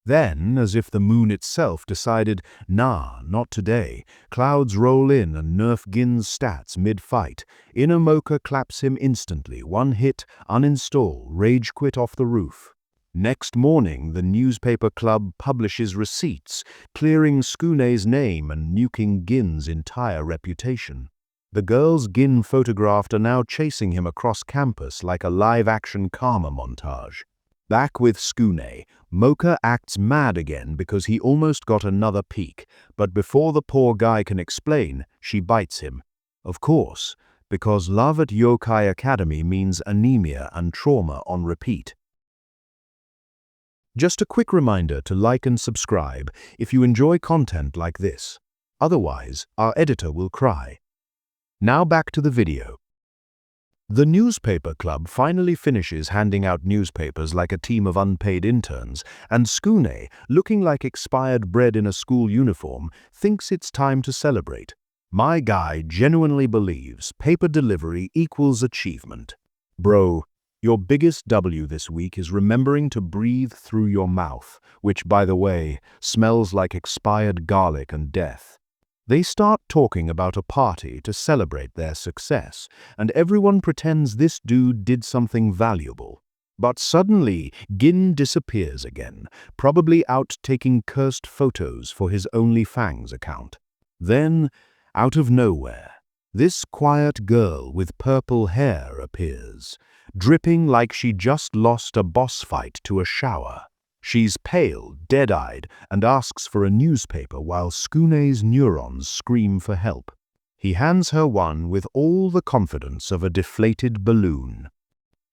Then, as if the moon itself decided, nah, not today, clouds roll in and nerf Gin's stats mid-fight. Inner Mocha claps him instantly, one hit, uninstall, rage quit off the roof. Next morning, the newspaper club publishes receipts, clearing Skune's name and nuking Gin's entire reputation. The girls Gin photographed are now chasing him across campus like a live-action karma montage. Back with Skune, Mocha acts mad again because he almost got another peek, but before the poor guy can explain, she bites him. Of course, because love at Yokai Academy means anemia and trauma on repeat. Just a quick reminder to like and subscribe if you enjoy content like this. Otherwise, our editor will cry. Now back to the video. The newspaper club finally finishes handing out newspapers like a team of unpaid interns, and Skune, looking like expired bread in a school uniform, thinks it's time to celebrate. My guy genuinely believes paper delivery equals achievement. Bro, your biggest W this week is remembering to breathe through your mouth, which, by the way, smells like expired garlic and death. They start talking about a party to celebrate their success, and everyone pretends this dude did something valuable. But suddenly, Gin disappears again, probably out taking cursed photos for his OnlyFans account. Then, out of nowhere, this quiet girl with purple hair appears, dripping like she just lost a boss fight to a shower. She's pale, dead-eyed, and asks for a newspaper while Skune's neurons scream for help. He hands her one with all the confidence of a deflated balloon.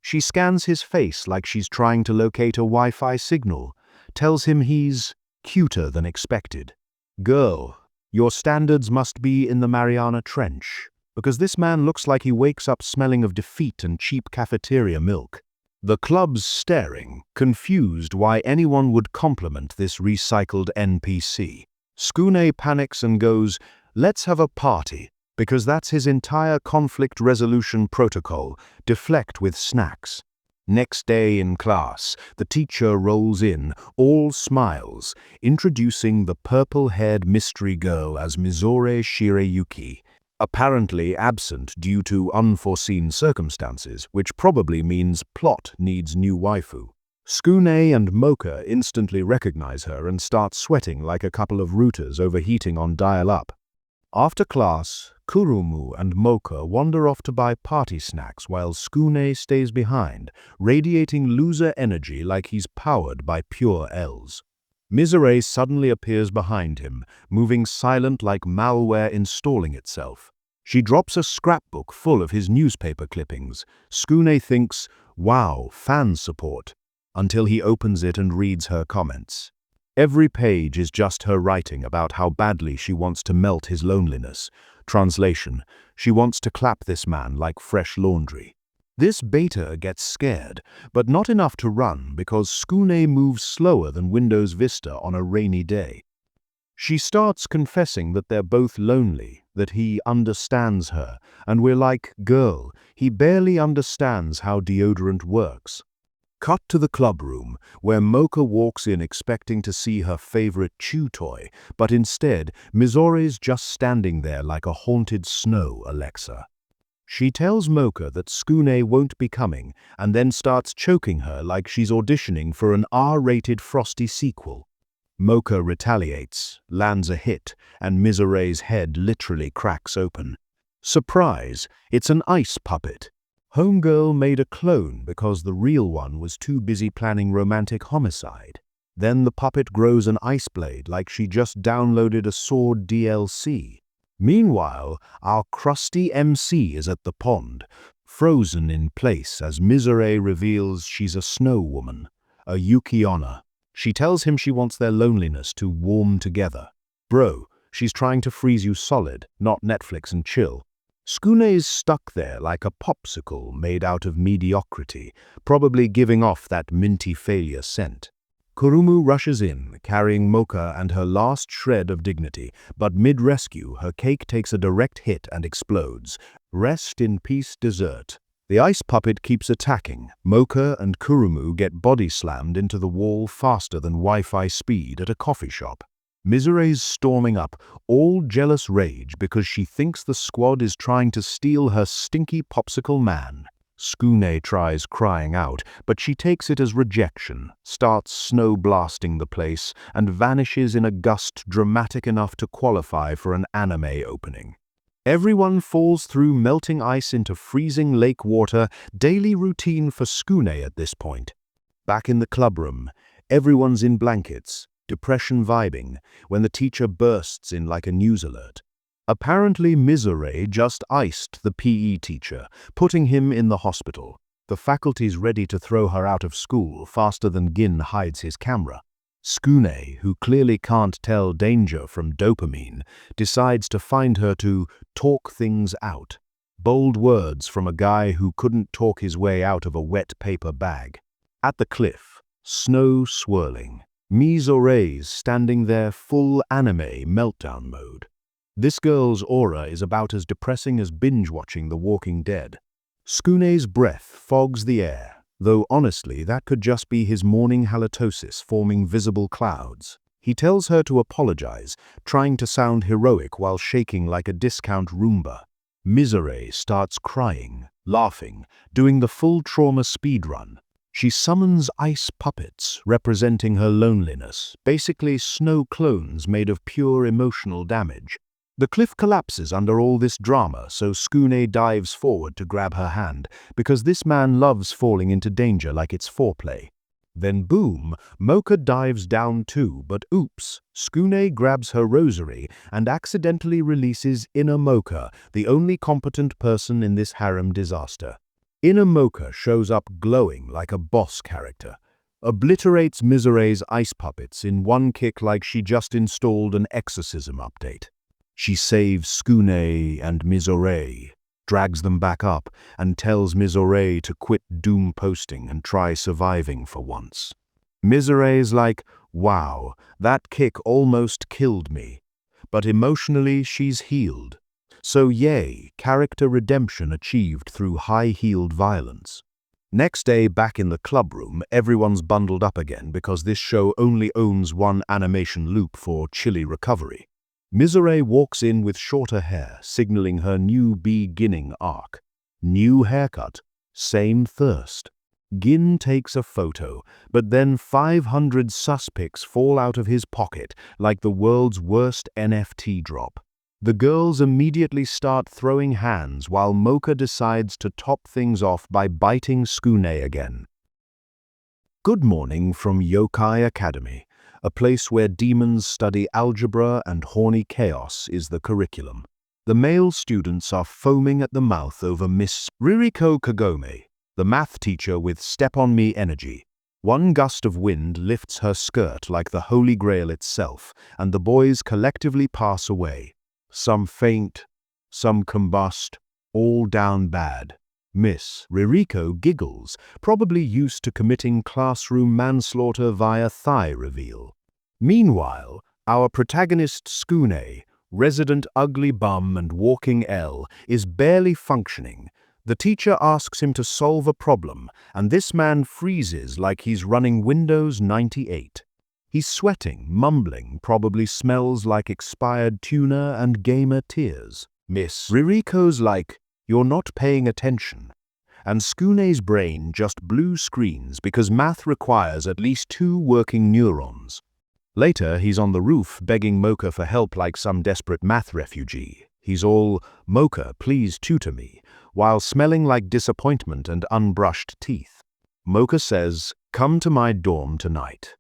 She scans his face like she's trying to locate a Wi-Fi signal, tells him he's cuter than expected. Girl, your standards must be in the Mariana Trench, because this man looks like he wakes up smelling of defeat and cheap cafeteria milk. The club's staring, confused why anyone would compliment this recycled NPC. Skune panics and goes, "Let's have a party," because that's his entire conflict resolution protocol, deflect with snacks. Next day in class, the teacher rolls in, all smiles, introducing the purple-haired mystery girl as Mizore Shirayuki, apparently absent due to unforeseen circumstances, which probably means plot needs new waifu. Skune and Mocha instantly recognize her and start sweating like a couple of routers overheating on dial-up. After class, Kurumu and Mocha wander off to buy party snacks while Skune stays behind, radiating loser energy like he's powered by pure L's. Mizore suddenly appears behind him, moving silent like malware installing itself. She drops a scrapbook full of his newspaper clippings. Skune thinks, wow, fan support, until he opens it and reads her comments. Every page is just her writing about how badly she wants to melt his loneliness. Translation, she wants to clap this man like fresh laundry. This beta gets scared, but not enough to run because Skune moves slower than Windows Vista on a rainy day. She starts confessing that they're both lonely, that he understands her, and we're like, girl, he barely understands how deodorant works. Cut to the club room, where Mocha walks in expecting to see her favorite chew toy, but instead, Mizore's just standing there like a haunted snow Alexa. She tells Mocha that Skune won't be coming, and then starts choking her like she's auditioning for an R-rated Frosty sequel. Mocha retaliates, lands a hit, and Mizore's head literally cracks open. Surprise, it's an ice puppet. Homegirl made a clone because the real one was too busy planning romantic homicide. Then the puppet grows an ice blade like she just downloaded a sword DLC. Meanwhile, our crusty MC is at the pond, frozen in place as Misery reveals she's a snow woman, a Yukiona. She tells him she wants their loneliness to warm together. Bro, she's trying to freeze you solid, not Netflix and chill. Tsukune's stuck there like a popsicle made out of mediocrity, probably giving off that minty failure scent. Kurumu rushes in, carrying Mocha and her last shred of dignity, but mid-rescue, her cake takes a direct hit and explodes. Rest in peace, dessert. The ice puppet keeps attacking. Mocha and Kurumu get body slammed into the wall faster than Wi-Fi speed at a coffee shop. Misery's storming up, all jealous rage because she thinks the squad is trying to steal her stinky popsicle man. Tsukune tries crying out, but she takes it as rejection, starts snow blasting the place, and vanishes in a gust dramatic enough to qualify for an anime opening. Everyone falls through melting ice into freezing lake water, daily routine for Tsukune at this point. Back in the clubroom, everyone's in blankets, depression vibing, when the teacher bursts in like a news alert. Apparently Misery just iced the PE teacher, putting him in the hospital. The faculty's ready to throw her out of school faster than Gin hides his camera. Tsukune, who clearly can't tell danger from dopamine, decides to find her to talk things out. Bold words from a guy who couldn't talk his way out of a wet paper bag. At the cliff, snow swirling. Mizore's standing there full anime meltdown mode. This girl's aura is about as depressing as binge-watching The Walking Dead. Tsukune's breath fogs the air, though honestly that could just be his morning halitosis forming visible clouds. He tells her to apologize, trying to sound heroic while shaking like a discount Roomba. Misery starts crying, laughing, doing the full trauma speedrun. She summons ice puppets, representing her loneliness, basically snow clones made of pure emotional damage. The cliff collapses under all this drama, so Tsukune dives forward to grab her hand, because this man loves falling into danger like it's foreplay. Then boom, Mocha dives down too, but oops, Tsukune grabs her rosary and accidentally releases Inner Mocha, the only competent person in this harem disaster. Inner Mocha shows up glowing like a boss character, obliterates Misery's ice puppets in one kick like she just installed an exorcism update. She saves Tsukune and Misery, drags them back up, and tells Misery to quit doom posting and try surviving for once. Misery's like, wow, that kick almost killed me. But emotionally she's healed. So yay, character redemption achieved through high-heeled violence. Next day, back in the clubroom, everyone's bundled up again because this show only owns one animation loop for chilly recovery. Misery walks in with shorter hair, signaling her new beginning arc. New haircut, same thirst. Gin takes a photo, but then 500 suspects fall out of his pocket like the world's worst NFT drop. The girls immediately start throwing hands while Mocha decides to top things off by biting Tsukune again. Good morning from Yokai Academy, a place where demons study algebra and horny chaos is the curriculum. The male students are foaming at the mouth over Miss Ririko Kagome, the math teacher with step-on-me energy. One gust of wind lifts her skirt like the Holy Grail itself, and the boys collectively pass away. Some faint, some combust, all down bad. Miss Ririko giggles, probably used to committing classroom manslaughter via thigh reveal. Meanwhile, our protagonist Tsukune, resident ugly bum and walking L, is barely functioning. The teacher asks him to solve a problem, and this man freezes like he's running Windows 98. He's sweating, mumbling, probably smells like expired tuna and gamer tears. Miss Ririko's like, "You're not paying attention." And Tsukune's brain just blue screens because math requires at least 2 working neurons. Later, he's on the roof begging Mocha for help like some desperate math refugee. He's all, "Mocha, please tutor me," while smelling like disappointment and unbrushed teeth. Mocha says, "Come to my dorm tonight."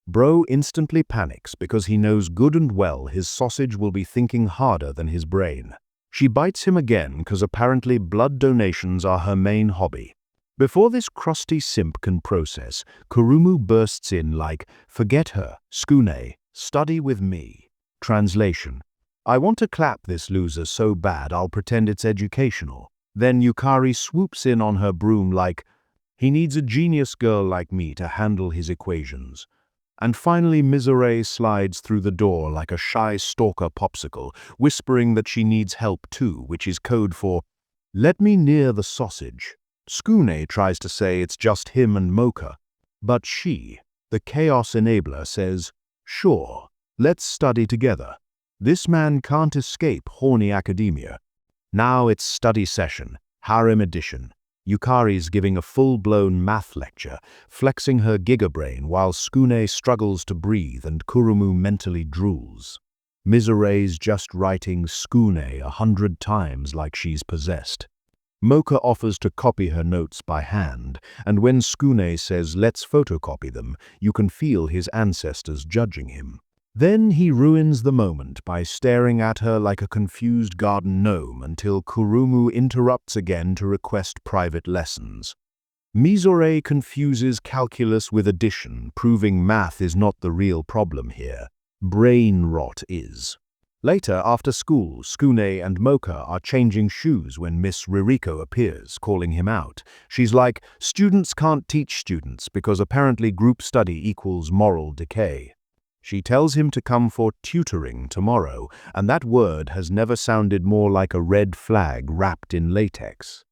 Bro instantly panics because he knows good and well his sausage will be thinking harder than his brain. She bites him again because apparently blood donations are her main hobby. Before this crusty simp can process, Kurumu bursts in like, "Forget her, Skune, study with me." Translation: I want to clap this loser so bad I'll pretend it's educational. Then Yukari swoops in on her broom like, "He needs a genius girl like me to handle his equations." And finally Mizore slides through the door like a shy stalker popsicle, whispering that she needs help too, which is code for, "Let me near the sausage." Skune tries to say it's just him and Mocha, but she, the chaos enabler, says, "Sure, let's study together." This man can't escape horny academia. Now it's study session, harem edition. Yukari's giving a full-blown math lecture, flexing her gigabrain while Skune struggles to breathe and Kurumu mentally drools. Mizore's just writing Skune 100 times like she's possessed. Mocha offers to copy her notes by hand, and when Skune says let's photocopy them, you can feel his ancestors judging him. Then he ruins the moment by staring at her like a confused garden gnome until Kurumu interrupts again to request private lessons. Mizore confuses calculus with addition, proving math is not the real problem here. Brain rot is. Later, after school, Skune and Mocha are changing shoes when Miss Ririko appears, calling him out. She's like, "Students can't teach students because apparently group study equals moral decay." She tells him to come for tutoring tomorrow, and that word has never sounded more like a red flag wrapped in latex.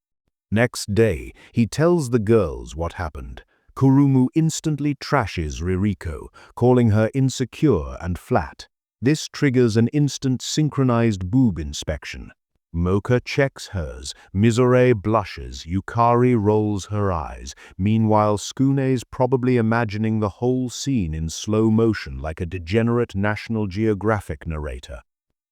Next day, he tells the girls what happened. Kurumu instantly trashes Ririko, calling her insecure and flat. This triggers an instant synchronized boob inspection. Mocha checks hers, Mizore blushes, Yukari rolls her eyes. Meanwhile, Skune's probably imagining the whole scene in slow motion like a degenerate National Geographic narrator.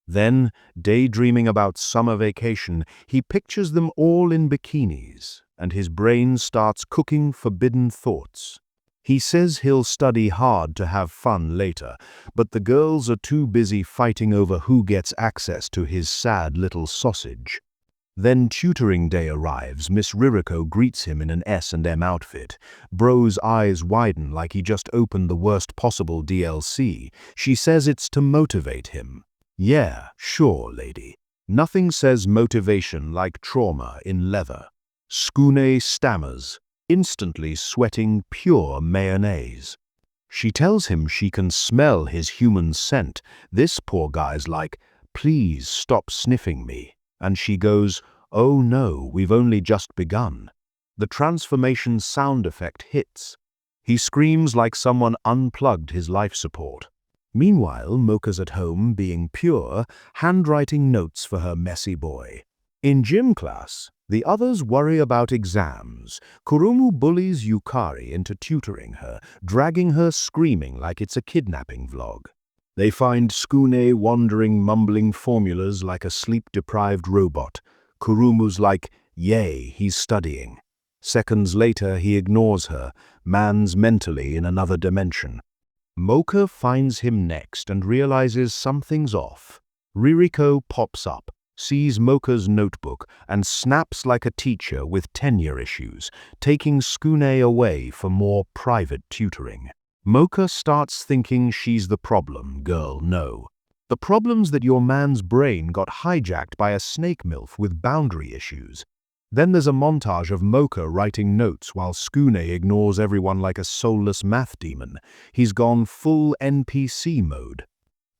Then, daydreaming about summer vacation, he pictures them all in bikinis, and his brain starts cooking forbidden thoughts. He says he'll study hard to have fun later, but the girls are too busy fighting over who gets access to his sad little sausage. Then tutoring day arrives. Miss Ririko greets him in an S&M outfit. Bro's eyes widen like he just opened the worst possible DLC. She says it's to motivate him. Yeah, sure, lady. Nothing says motivation like trauma in leather. Skune stammers, instantly sweating pure mayonnaise. She tells him she can smell his human scent. This poor guy's like, "Please stop sniffing me." And she goes, "Oh no, we've only just begun." The transformation sound effect hits. He screams like someone unplugged his life support. Meanwhile, Mocha's at home, being pure, handwriting notes for her messy boy. In gym class, the others worry about exams. Kurumu bullies Yukari into tutoring her, dragging her screaming like it's a kidnapping vlog. They find Skune wandering, mumbling formulas like a sleep-deprived robot. Kurumu's like, "Yay, he's studying." Seconds later, he ignores her, man's mentally in another dimension. Mocha finds him next and realizes something's off. Ririko pops up, sees Mocha's notebook, and snaps like a teacher with tenure issues, taking Skune away for more private tutoring. Mocha starts thinking she's the problem, girl, no. The problem's that your man's brain got hijacked by a snake MILF with boundary issues. Then there's a montage of Mocha writing notes while Skune ignores everyone like a soulless math demon. He's gone full NPC mode.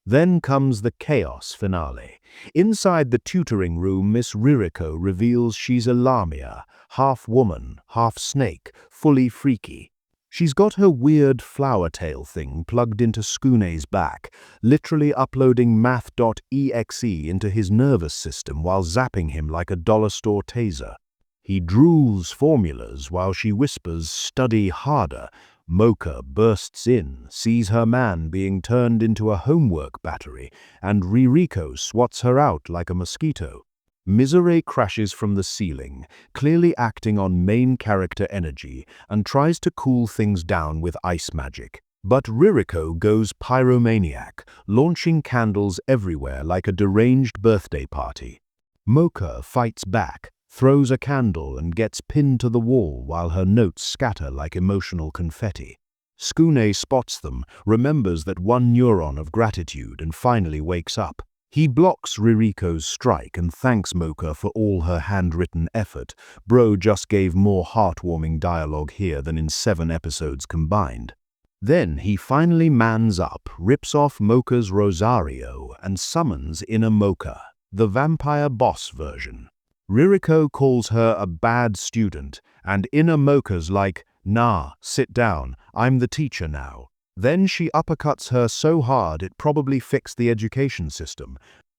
Then comes the chaos finale. Inside the tutoring room, Miss Ririko reveals she's a Lamia, half woman, half snake, fully freaky. She's got her weird flower tail thing plugged into Skune's back, literally uploading math.exe into his nervous system while zapping him like a dollar store taser. He drools formulas while she whispers, "Study harder," Mocha bursts in, sees her man being turned into a homework battery, and Ririko swats her out like a mosquito. Mizore crashes from the ceiling, clearly acting on main character energy, and tries to cool things down with ice magic. But Ririko goes pyromaniac, launching candles everywhere like a deranged birthday party. Mocha fights back, throws a candle and gets pinned to the wall while her notes scatter like emotional confetti. Skune spots them, remembers that one neuron of gratitude and finally wakes up. He blocks Ririko's strike and thanks Mocha for all her handwritten effort. Bro just gave more heartwarming dialogue here than in 7 episodes combined. Then he finally mans up, rips off Mocha's Rosario, and summons Inner Mocha, the vampire boss version. Ririko calls her a bad student, and Inner Mocha's like, "Nah, sit down, I'm the teacher now." Then she uppercuts her so hard it probably fixed the education system.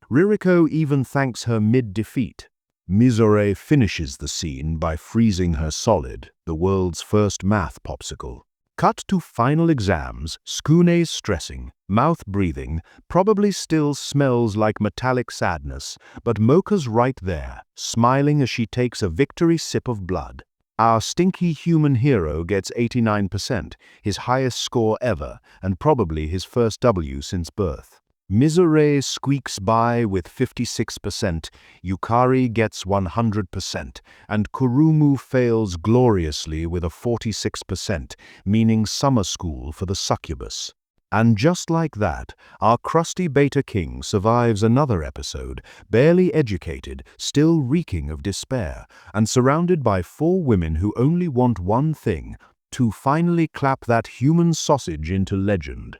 Ririko even thanks her mid-defeat. Mizore finishes the scene by freezing her solid, the world's first math popsicle. Cut to final exams, Skune's stressing, mouth breathing, probably still smells like metallic sadness, but Mocha's right there, smiling as she takes a victory sip of blood. Our stinky human hero gets 89%, his highest score ever, and probably his first W since birth. Mizore squeaks by with 56%, Yukari gets 100%, and Kurumu fails gloriously with a 46%, meaning summer school for the succubus. And just like that, our crusty Beta King survives another episode, barely educated, still reeking of despair, and surrounded by 4 women who only want one thing, to finally clap that human sausage into legend.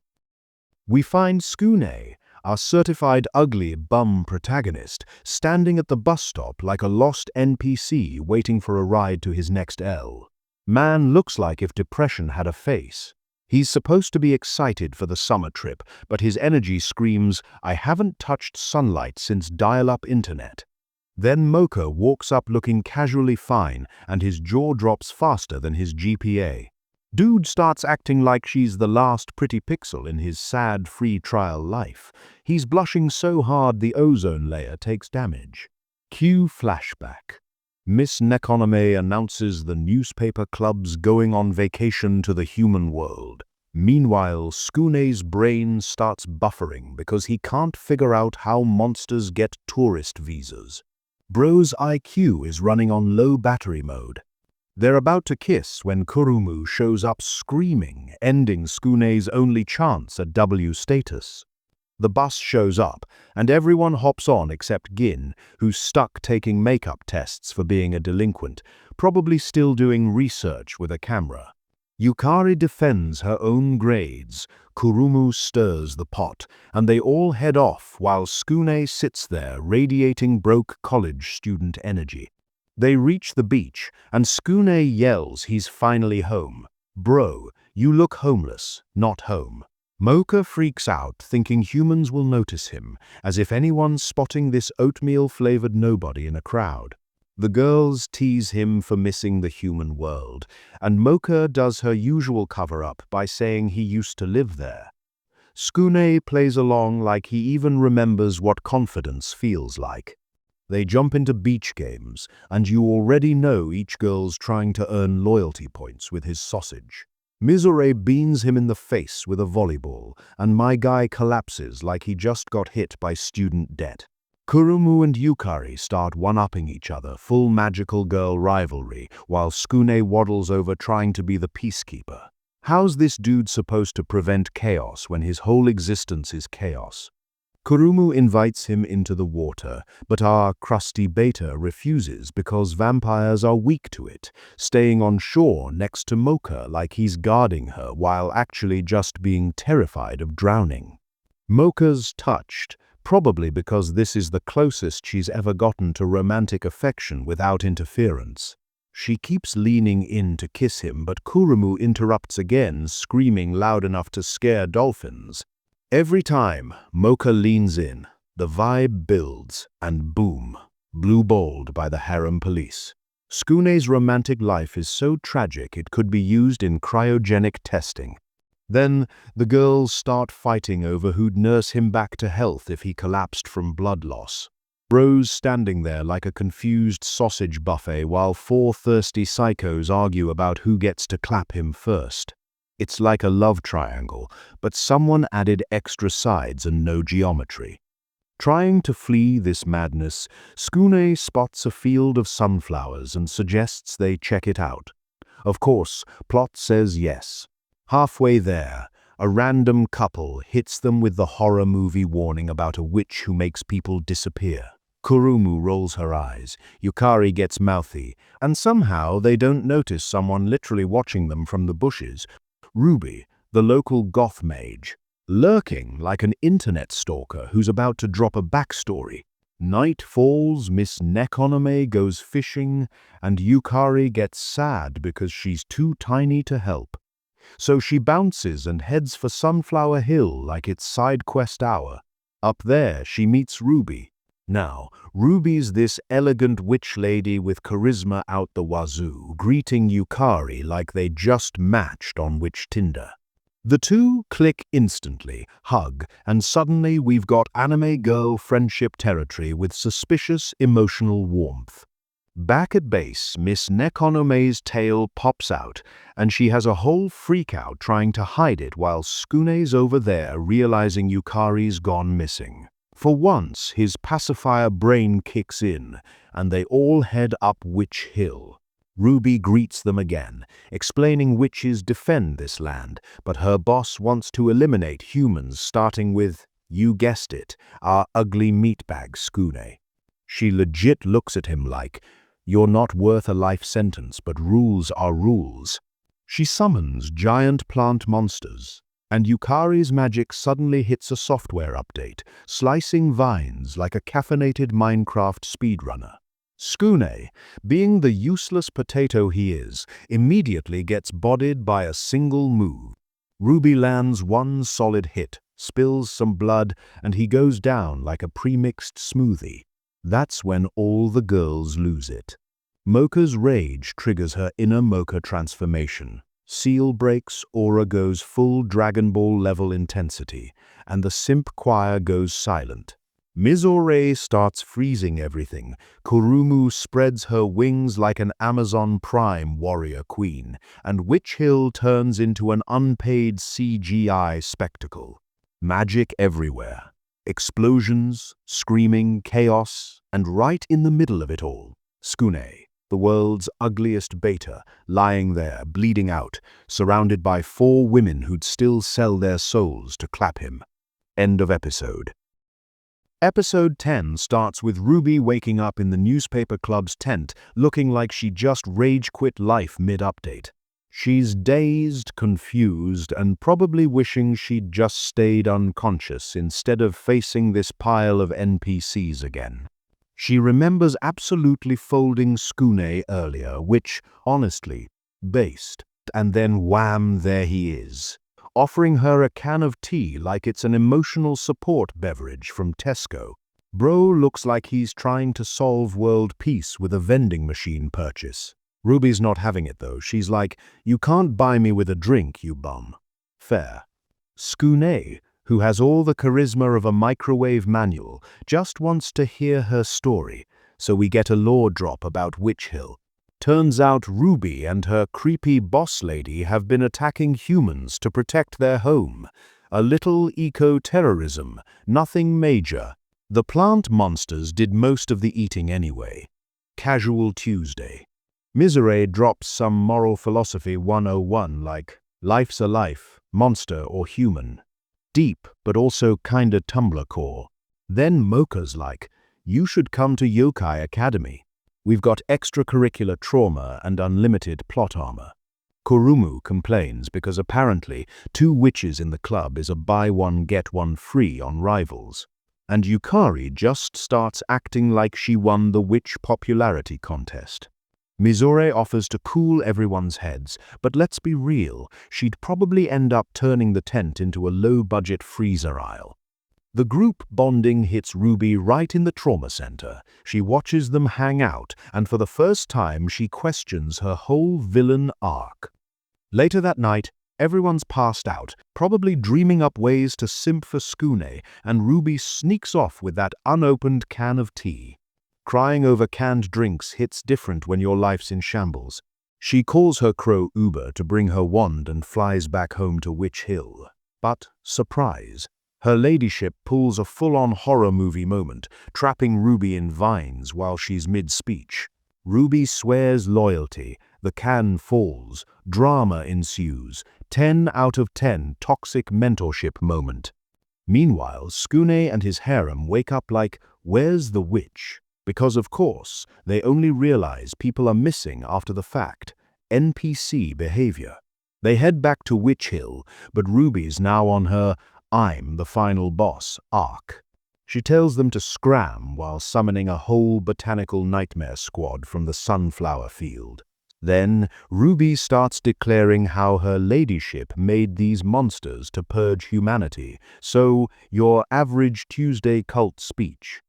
We find Skune, our certified ugly bum protagonist, standing at the bus stop like a lost NPC waiting for a ride to his next L. Man looks like if depression had a face. He's supposed to be excited for the summer trip, but his energy screams, "I haven't touched sunlight since dial-up internet." Then Mocha walks up looking casually fine, and his jaw drops faster than his GPA. Dude starts acting like she's the last pretty pixel in his sad free trial life. He's blushing so hard the ozone layer takes damage. Cue flashback. Miss Nekonome announces the newspaper club's going on vacation to the human world. Meanwhile, Skune's brain starts buffering because he can't figure out how monsters get tourist visas. Bro's IQ is running on low battery mode. They're about to kiss when Kurumu shows up screaming, ending Skune's only chance at W status. The bus shows up, and everyone hops on except Gin, who's stuck taking makeup tests for being a delinquent, probably still doing research with a camera. Yukari defends her own grades, Kurumu stirs the pot, and they all head off while Skune sits there radiating broke college student energy. They reach the beach, and Skune yells he's finally home. "Bro, you look homeless, not home." Mocha freaks out, thinking humans will notice him, as if anyone's spotting this oatmeal-flavored nobody in a crowd. The girls tease him for missing the human world, and Mocha does her usual cover-up by saying he used to live there. Skune plays along like he even remembers what confidence feels like. They jump into beach games, and you already know each girl's trying to earn loyalty points with his sausage. Mizore beans him in the face with a volleyball, and my guy collapses like he just got hit by student debt. Kurumu and Yukari start one-upping each other, full magical girl rivalry, while Skune waddles over trying to be the peacekeeper. How's this dude supposed to prevent chaos when his whole existence is chaos? Kurumu invites him into the water, but our crusty Beta refuses because vampires are weak to it, staying on shore next to Mocha like he's guarding her while actually just being terrified of drowning. Mocha's touched, probably because this is the closest she's ever gotten to romantic affection without interference. She keeps leaning in to kiss him, but Kurumu interrupts again, screaming loud enough to scare dolphins. Every time Mocha leans in, the vibe builds, and boom, blue-balled by the harem police. Tsukune's romantic life is so tragic it could be used in cryogenic testing. Then, the girls start fighting over who'd nurse him back to health if he collapsed from blood loss. Bro's standing there like a confused sausage buffet while four thirsty psychos argue about who gets to clap him first. It's like a love triangle, but someone added extra sides and no geometry. Trying to flee this madness, Tsukune spots a field of sunflowers and suggests they check it out. Of course, plot says yes. Halfway there, a random couple hits them with the horror movie warning about a witch who makes people disappear. Kurumu rolls her eyes, Yukari gets mouthy, and somehow they don't notice someone literally watching them from the bushes. Ruby, the local goth mage, lurking like an internet stalker who's about to drop a backstory. Night falls, Miss Nekonome goes fishing, and Yukari gets sad because she's too tiny to help. So she bounces and heads for Sunflower Hill like it's side quest hour. Up there, she meets Ruby. Now, Ruby's this elegant witch lady with charisma out the wazoo, greeting Yukari like they just matched on Witch Tinder. The two click instantly, hug, and suddenly we've got anime girl friendship territory with suspicious emotional warmth. Back at base, Miss Nekonome's tail pops out, and she has a whole freakout trying to hide it while Tsukune's over there realizing Yukari's gone missing. For once, his pacifier brain kicks in, and they all head up Witch Hill. Ruby greets them again, explaining witches defend this land, but her boss wants to eliminate humans starting with, you guessed it, our ugly meatbag Tsukune. She legit looks at him like, you're not worth a life sentence, but rules are rules. She summons giant plant monsters, and Yukari's magic suddenly hits a software update, slicing vines like a caffeinated Minecraft speedrunner. Tsukune, being the useless potato he is, immediately gets bodied by a single move. Ruby lands one solid hit, spills some blood, and he goes down like a pre-mixed smoothie. That's when all the girls lose it. Mocha's rage triggers her inner Mocha transformation. Seal breaks, aura goes full Dragon Ball level intensity, and the simp choir goes silent. Mizore starts freezing everything. Kurumu spreads her wings like an Amazon Prime warrior queen, and Witch Hill turns into an unpaid CGI spectacle. Magic everywhere. Explosions, screaming, chaos, and right in the middle of it all, Tsukune, the world's ugliest beta, lying there, bleeding out, surrounded by four women who'd still sell their souls to clap him. End of episode. Episode 10 starts with Ruby waking up in the newspaper club's tent, looking like she just rage-quit life mid-update. She's dazed, confused, and probably wishing she'd just stayed unconscious instead of facing this pile of NPCs again. She remembers absolutely folding Tsukune earlier, which, honestly, based. And then wham, there he is, offering her a can of tea like it's an emotional support beverage from Tesco. Bro looks like he's trying to solve world peace with a vending machine purchase. Ruby's not having it though. She's like, you can't buy me with a drink, you bum. Fair. Tsukune, who has all the charisma of a microwave manual, just wants to hear her story, so we get a lore drop about Witch Hill. Turns out Ruby and her creepy boss lady have been attacking humans to protect their home. A little eco-terrorism, nothing major. The plant monsters did most of the eating anyway. Casual Tuesday. Mizore drops some moral philosophy 101 like, life's a life, monster or human. Deep, but also kinda Tumblr core. Then Mocha's like, you should come to Yokai Academy. We've got extracurricular trauma and unlimited plot armor. Kurumu complains because apparently 2 witches in the club is a buy one get one free on Rivals. And Yukari just starts acting like she won the witch popularity contest. Mizore offers to cool everyone's heads, but let's be real, she'd probably end up turning the tent into a low-budget freezer aisle. The group bonding hits Ruby right in the trauma center. She watches them hang out, and for the first time she questions her whole villain arc. Later that night, everyone's passed out, probably dreaming up ways to simp for Skune, and Ruby sneaks off with that unopened can of tea. Crying over canned drinks hits different when your life's in shambles. She calls her crow Uber to bring her wand and flies back home to Witch Hill. But, surprise, her ladyship pulls a full-on horror movie moment, trapping Ruby in vines while she's mid-speech. Ruby swears loyalty, the can falls, drama ensues, 10 out of 10 toxic mentorship moment. Meanwhile, Skune and his harem wake up like, where's the witch? Because of course, they only realize people are missing after the fact. NPC behavior. They head back to Witch Hill, but Ruby's now on her I'm the final boss arc. She tells them to scram while summoning a whole botanical nightmare squad from the sunflower field. Then, Ruby starts declaring how her ladyship made these monsters to purge humanity, so your average Tuesday cult speech.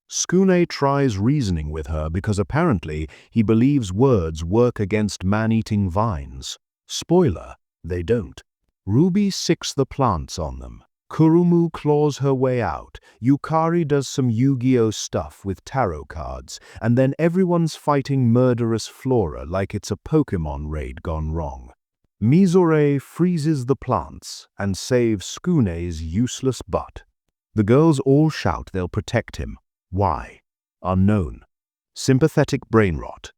Skune tries reasoning with her because apparently he believes words work against man-eating vines. Spoiler, they don't. Ruby sicks the plants on them. Kurumu claws her way out, Yukari does some Yu-Gi-Oh stuff with tarot cards, and then everyone's fighting murderous flora like it's a Pokemon raid gone wrong. Mizore freezes the plants and saves Skune's useless butt. The girls all shout they'll protect him. Why? Unknown. Sympathetic brain rot.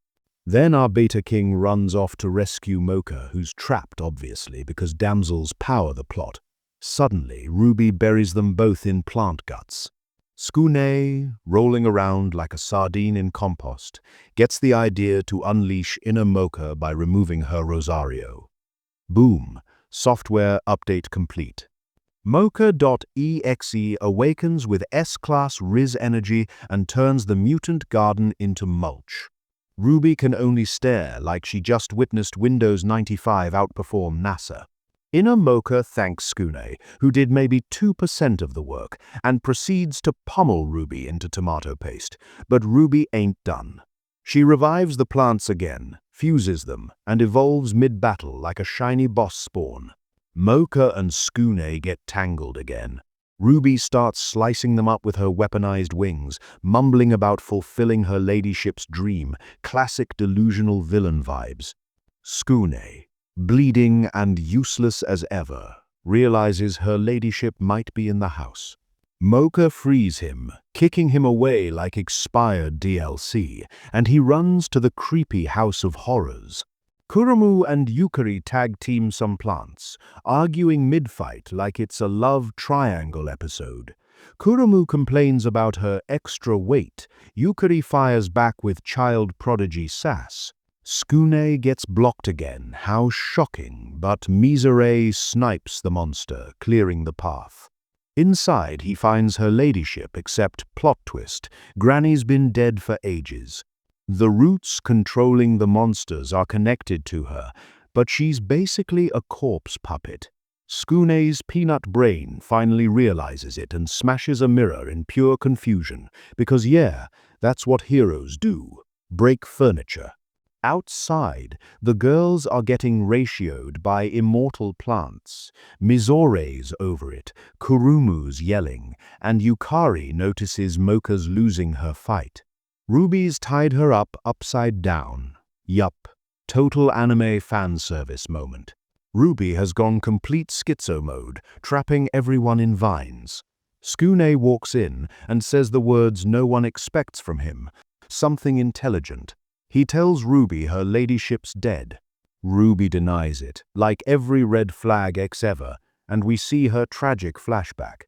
Then our Beta King runs off to rescue Mocha, who's trapped obviously because damsels power the plot. Suddenly, Ruby buries them both in plant guts. Skune, rolling around like a sardine in compost, gets the idea to unleash inner Mocha by removing her Rosario. Boom, software update complete. Mocha.exe awakens with S-class Riz energy and turns the mutant garden into mulch. Ruby can only stare like she just witnessed Windows 95 outperform NASA. Inner Mocha thanks Skune, who did maybe 2% of the work, and proceeds to pummel Ruby into tomato paste. But Ruby ain't done. She revives the plants again, fuses them, and evolves mid-battle like a shiny boss spawn. Mocha and Skune get tangled again. Ruby starts slicing them up with her weaponized wings, mumbling about fulfilling her ladyship's dream, classic delusional villain vibes. Skune, bleeding and useless as ever, realizes her ladyship might be in the house. Mocha frees him, kicking him away like expired DLC, and he runs to the creepy House of Horrors. Kurumu and Yukari tag-team some plants, arguing mid-fight like it's a love triangle episode. Kurumu complains about her extra weight. Yukari fires back with child prodigy sass. Skune gets blocked again, how shocking, but Mizore snipes the monster, clearing the path. Inside, he finds her ladyship, except plot twist, Granny's been dead for ages. The roots controlling the monsters are connected to her, but she's basically a corpse puppet. Skune's peanut brain finally realizes it and smashes a mirror in pure confusion, because yeah, that's what heroes do, break furniture. Outside, the girls are getting ratioed by immortal plants. Mizore's over it, Kurumu's yelling, and Yukari notices Mocha's losing her fight. Ruby's tied her up upside down. Yup, total anime fan service moment. Ruby has gone complete schizo mode, trapping everyone in vines. Skune walks in and says the words no one expects from him, something intelligent. He tells Ruby her ladyship's dead. Ruby denies it, like every red flag ex ever, and we see her tragic flashback.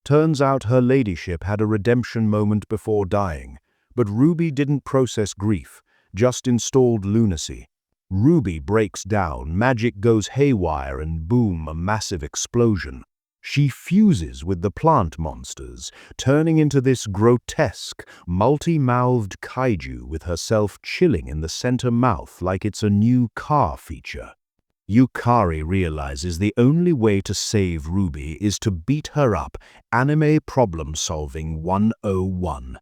Turns out her ladyship had a redemption moment before dying, but Ruby didn't process grief, just installed lunacy. Ruby breaks down, magic goes haywire, and boom, a massive explosion. She fuses with the plant monsters, turning into this grotesque, multi-mouthed kaiju with herself chilling in the center mouth like it's a new car feature. Yukari realizes the only way to save Ruby is to beat her up. Anime Problem Solving 101.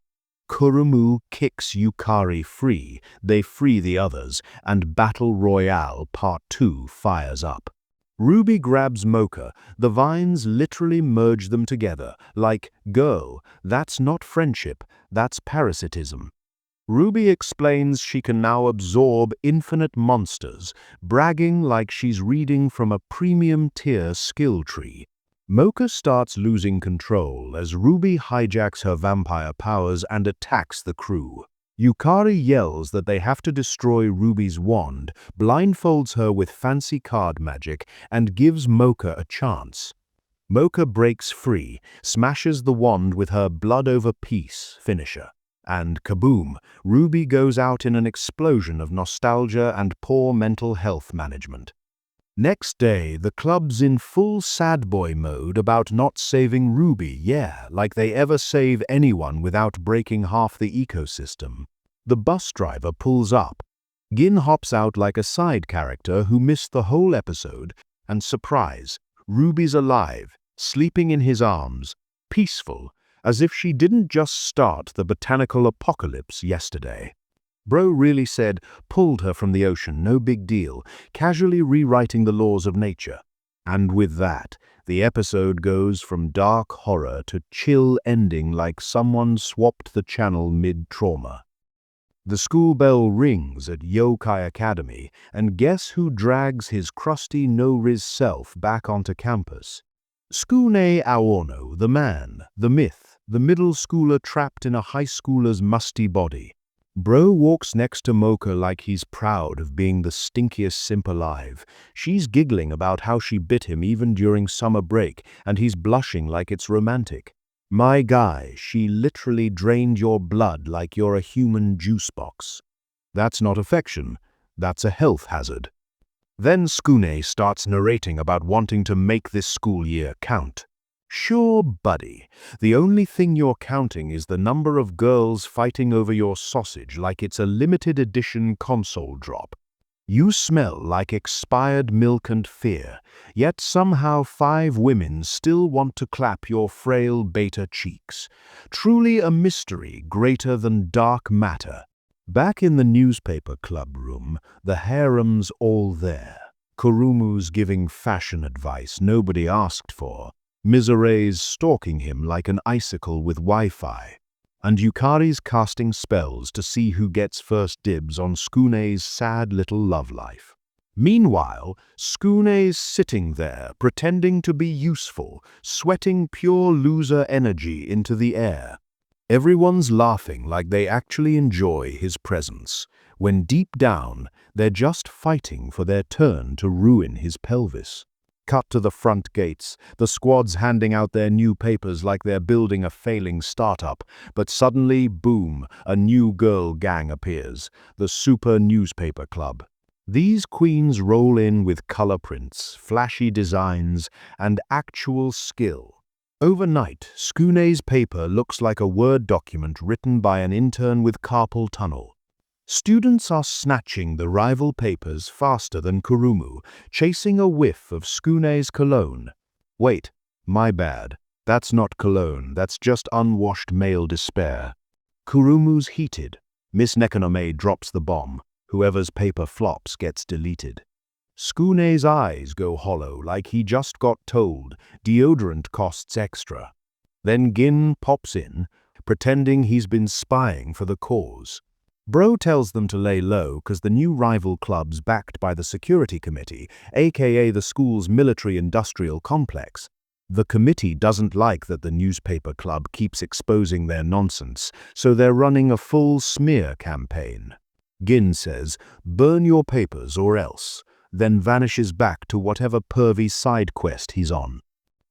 Kurumu kicks Yukari free, they free the others, and Battle Royale Part 2 fires up. Ruby grabs Mocha. The vines literally merge them together, like, girl, that's not friendship, that's parasitism. Ruby explains she can now absorb infinite monsters, bragging like she's reading from a premium-tier skill tree. Mocha starts losing control as Ruby hijacks her vampire powers and attacks the crew. Yukari yells that they have to destroy Ruby's wand, blindfolds her with fancy card magic, and gives Mocha a chance. Mocha breaks free, smashes the wand with her blood over peace finisher. And kaboom, Ruby goes out in an explosion of nostalgia and poor mental health management. Next day, the club's in full sad boy mode about not saving Ruby, like they ever save anyone without breaking half the ecosystem. The bus driver pulls up. Gin hops out like a side character who missed the whole episode, and surprise, Ruby's alive, sleeping in his arms, peaceful, as if she didn't just start the botanical apocalypse yesterday. Bro really said, pulled her from the ocean, no big deal, casually rewriting the laws of nature. And with that, the episode goes from dark horror to chill ending like someone swapped the channel mid-trauma. The school bell rings at Yokai Academy, and guess who drags his crusty no-riz self back onto campus? Skune Aono, the man, the myth, the middle schooler trapped in a high schooler's musty body. Bro walks next to Mocha like he's proud of being the stinkiest simp alive. She's giggling about how she bit him even during summer break, and he's blushing like it's romantic. My guy, she literally drained your blood like you're a human juice box. That's not affection, that's a health hazard. Then Skune starts narrating about wanting to make this school year count. Sure, buddy, the only thing you're counting is the number of girls fighting over your sausage like it's a limited edition console drop. You smell like expired milk and fear, yet somehow 5 women still want to clap your frail beta cheeks. Truly a mystery greater than dark matter. Back in the newspaper club room, the harem's all there. Kurumu's giving fashion advice nobody asked for. Misere's stalking him like an icicle with Wi-Fi. And Yukari's casting spells to see who gets first dibs on Skune's sad little love life. Meanwhile, Skune's sitting there pretending to be useful, sweating pure loser energy into the air. Everyone's laughing like they actually enjoy his presence, when deep down, they're just fighting for their turn to ruin his pelvis. Cut to the front gates, the squad's handing out their new papers like they're building a failing startup, but suddenly, boom, a new girl gang appears, the Super Newspaper Club. These queens roll in with color prints, flashy designs, and actual skill. Overnight, Skune's paper looks like a Word document written by an intern with carpal tunnel. Students are snatching the rival papers faster than Kurumu, chasing a whiff of Skune's cologne. Wait, my bad. That's not cologne, that's just unwashed male despair. Kurumu's heated. Miss Nekonome drops the bomb. Whoever's paper flops gets deleted. Skune's eyes go hollow like he just got told deodorant costs extra. Then Gin pops in, pretending he's been spying for the cause. Bro tells them to lay low because the new rival club's backed by the security committee, aka the school's military-industrial complex. The committee doesn't like that the newspaper club keeps exposing their nonsense, so they're running a full smear campaign. Gin says, "Burn your papers or else," then vanishes back to whatever pervy side quest he's on.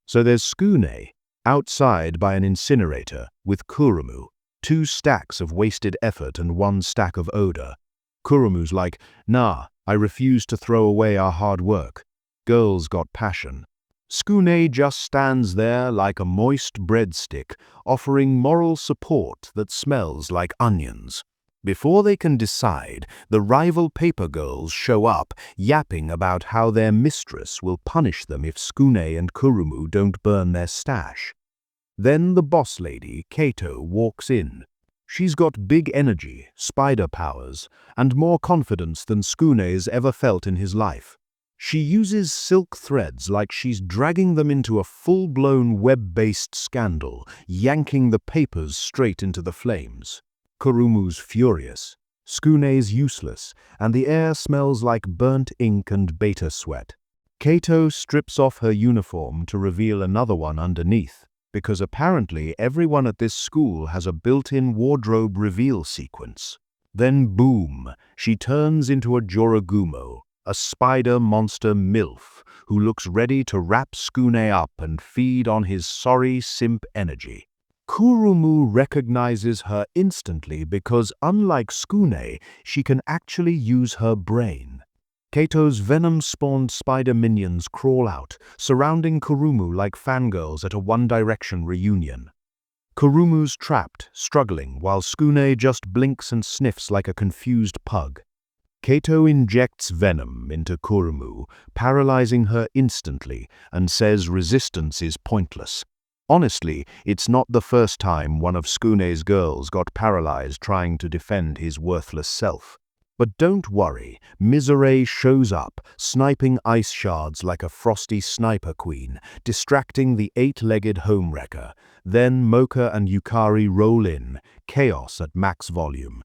So there's Skune, outside by an incinerator, with Kurumu, 2 stacks of wasted effort and 1 stack of odor. Kurumu's like, "Nah, I refuse to throw away our hard work. Girls got passion." Skune just stands there like a moist breadstick, offering moral support that smells like onions. Before they can decide, the rival paper girls show up, yapping about how their mistress will punish them if Skune and Kurumu don't burn their stash. Then the boss lady, Kato, walks in. She's got big energy, spider powers, and more confidence than Skune's ever felt in his life. She uses silk threads like she's dragging them into a full-blown web-based scandal, yanking the papers straight into the flames. Kurumu's furious, Skune's useless, and the air smells like burnt ink and beta sweat. Kato strips off her uniform to reveal another one underneath, because apparently everyone at this school has a built-in wardrobe reveal sequence. Then boom, she turns into a Joragumo, a spider monster MILF, who looks ready to wrap Skune up and feed on his sorry simp energy. Kurumu recognizes her instantly because, unlike Skune, she can actually use her brain. Kato's venom-spawned spider minions crawl out, surrounding Kurumu like fangirls at a One Direction reunion. Kurumu's trapped, struggling, while Skune just blinks and sniffs like a confused pug. Kato injects venom into Kurumu, paralyzing her instantly, and says resistance is pointless. Honestly, it's not the first time one of Skune's girls got paralyzed trying to defend his worthless self. But don't worry, Misery shows up, sniping ice shards like a frosty sniper queen, distracting the eight-legged homewrecker. Then Mocha and Yukari roll in, chaos at max volume.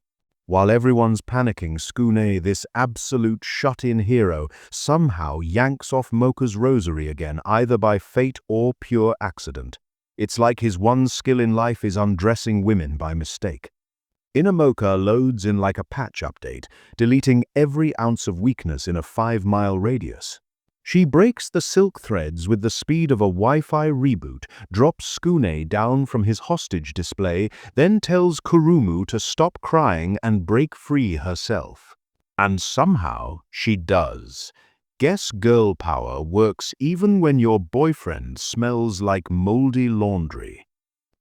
While everyone's panicking, Skune, this absolute shut-in hero, somehow yanks off Mocha's rosary again, either by fate or pure accident. It's like his one skill in life is undressing women by mistake. Inner Mocha loads in like a patch update, deleting every ounce of weakness in a 5-mile radius. She breaks the silk threads with the speed of a Wi-Fi reboot, drops Skune down from his hostage display, then tells Kurumu to stop crying and break free herself. And somehow she does. Guess girl power works even when your boyfriend smells like moldy laundry.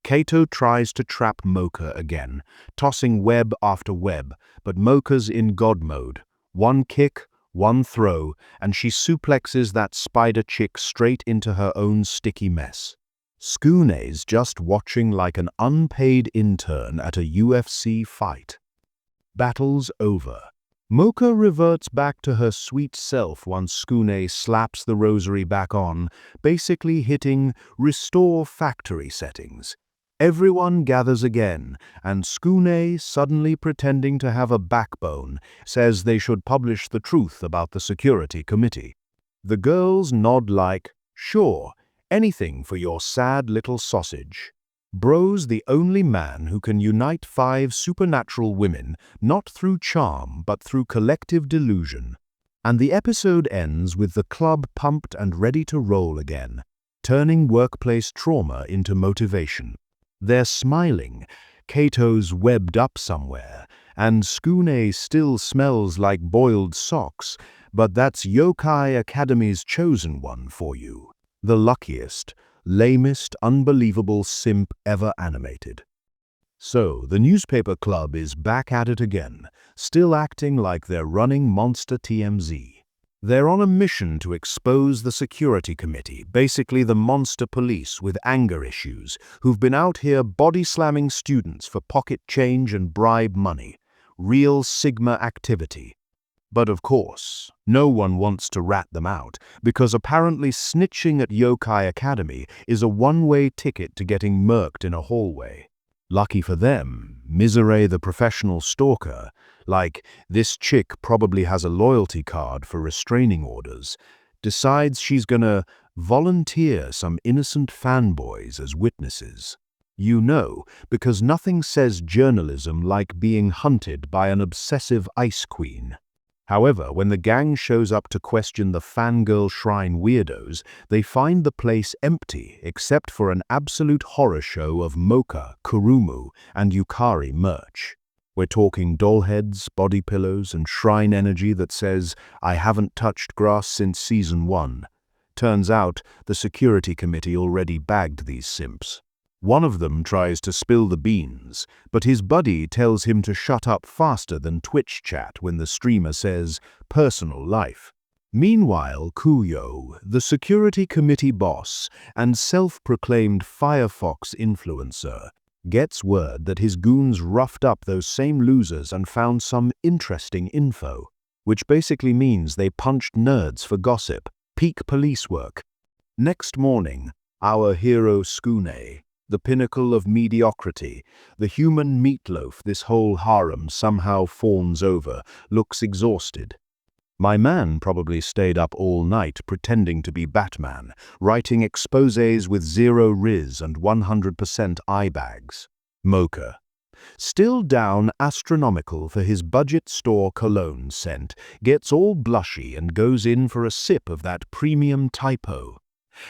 Kato tries to trap Mocha again, tossing web after web, but Mocha's in God mode. One kick, one throw, and she suplexes that spider chick straight into her own sticky mess. Skune's just watching like an unpaid intern at a UFC fight. Battle's over. Mocha reverts back to her sweet self once Skune slaps the rosary back on, basically hitting restore factory settings. Everyone gathers again, and Skune, suddenly pretending to have a backbone, says they should publish the truth about the security committee. The girls nod like, sure, anything for your sad little sausage. Bro's the only man who can unite 5 supernatural women, not through charm, but through collective delusion. And the episode ends with the club pumped and ready to roll again, turning workplace trauma into motivation. They're smiling, Kato's webbed up somewhere, and Skune still smells like boiled socks, but that's Yokai Academy's chosen one for you. The luckiest, lamest, unbelievable simp ever animated. So, the newspaper club is back at it again, still acting like they're running Monster TMZ. They're on a mission to expose the security committee, basically the monster police with anger issues, who've been out here body-slamming students for pocket change and bribe money. Real Sigma activity. But of course, no one wants to rat them out, because apparently snitching at Yokai Academy is a one-way ticket to getting murked in a hallway. Lucky for them, Misery the professional stalker, like this chick probably has a loyalty card for restraining orders, decides she's gonna volunteer some innocent fanboys as witnesses. You know, because nothing says journalism like being hunted by an obsessive ice queen. However, when the gang shows up to question the fangirl shrine weirdos, they find the place empty except for an absolute horror show of Mocha, Kurumu, and Yukari merch. We're talking doll heads, body pillows, and shrine energy that says, "I haven't touched grass since season 1. Turns out, the security committee already bagged these simps. One of them tries to spill the beans, but his buddy tells him to shut up faster than Twitch chat when the streamer says personal life. Meanwhile, Kuyo, the security committee boss and self-proclaimed Firefox influencer, gets word that his goons roughed up those same losers and found some interesting info, which basically means they punched nerds for gossip, peak police work. Next morning, our hero Skune, the pinnacle of mediocrity, the human meatloaf this whole harem somehow fawns over, looks exhausted. My man probably stayed up all night pretending to be Batman, writing exposés with zero riz and 100% eye bags. Mocha, still down astronomical for his budget store cologne scent, gets all blushy and goes in for a sip of that premium typo.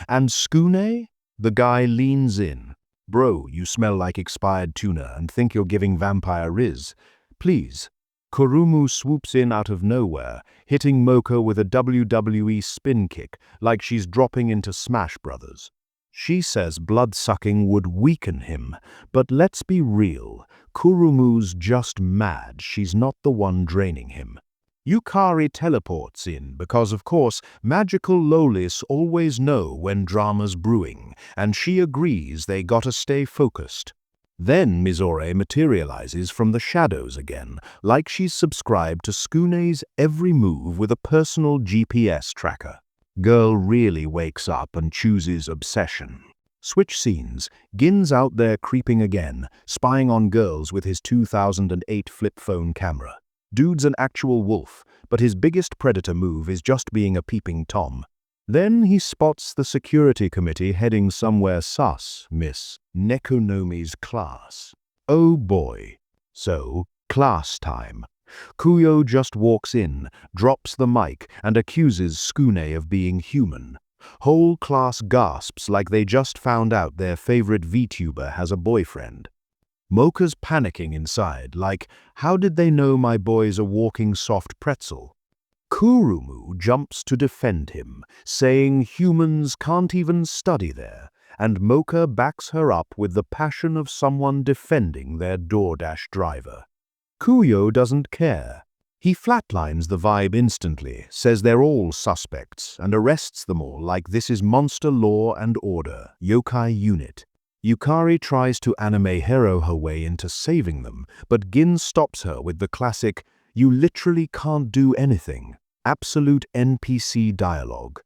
And Skune? The guy leans in. Bro, you smell like expired tuna and think you're giving vampire riz. Please. Kurumu swoops in out of nowhere, hitting Mocha with a WWE spin kick like she's dropping into Smash Brothers. She says blood-sucking would weaken him, but let's be real, Kurumu's just mad she's not the one draining him. Yukari teleports in because, of course, magical lolis always know when drama's brewing, and she agrees they gotta stay focused. Then Mizore materializes from the shadows again, like she's subscribed to Skune's every move with a personal GPS tracker. Girl really wakes up and chooses obsession. Switch scenes. Gin's out there creeping again, spying on girls with his 2008 flip phone camera. Dude's an actual wolf, but his biggest predator move is just being a peeping Tom. Then he spots the security committee heading somewhere sus, Miss Nekonomi's class. Oh boy. So, class time. Kuyo just walks in, drops the mic, and accuses Skune of being human. Whole class gasps like they just found out their favorite VTuber has a boyfriend. Mocha's panicking inside, like, how did they know my boy's a walking soft pretzel? Kurumu jumps to defend him, saying humans can't even study there, and Mocha backs her up with the passion of someone defending their DoorDash driver. Kuyo doesn't care. He flatlines the vibe instantly, says they're all suspects, and arrests them all like this is monster law and order, yokai unit. Yukari tries to anime hero her way into saving them, but Gin stops her with the classic, "You literally can't do anything." Absolute NPC dialogue.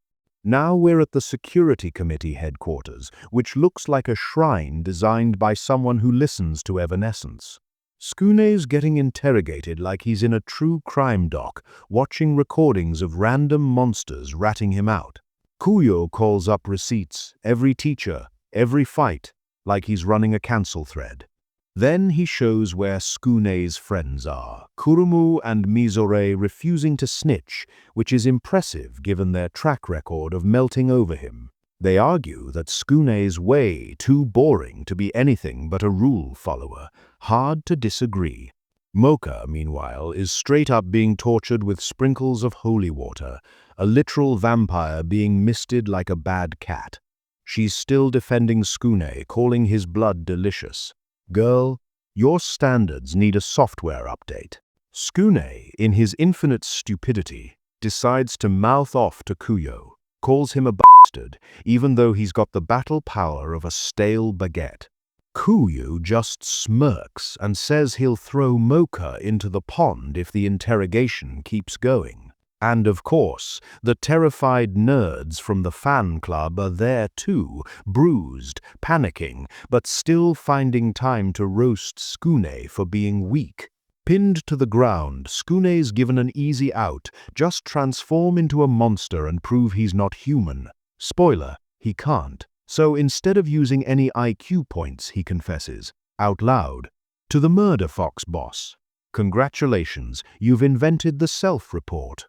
Now we're at the security committee headquarters, which looks like a shrine designed by someone who listens to Evanescence. Skune's getting interrogated like he's in a true crime doc, watching recordings of random monsters ratting him out. Kuyo calls up receipts, every teacher, every fight, like he's running a cancel thread. Then he shows where Skune's friends are, Kurumu and Mizore refusing to snitch, which is impressive given their track record of melting over him. They argue that Skune's way too boring to be anything but a rule follower, hard to disagree. Mocha, meanwhile, is straight up being tortured with sprinkles of holy water, a literal vampire being misted like a bad cat. She's still defending Skune, calling his blood delicious. Girl, your standards need a software update. Skune, in his infinite stupidity, decides to mouth off to Kuyo, calls him a bastard, even though he's got the battle power of a stale baguette. Kuyo just smirks and says he'll throw Mocha into the pond if the interrogation keeps going. And of course, the terrified nerds from the fan club are there too, bruised, panicking, but still finding time to roast Skune for being weak. Pinned to the ground, Skune's given an easy out, just transform into a monster and prove he's not human. Spoiler, he can't. So instead of using any IQ points, he confesses, out loud, to the Murder Fox boss, "Congratulations, you've invented the self-report."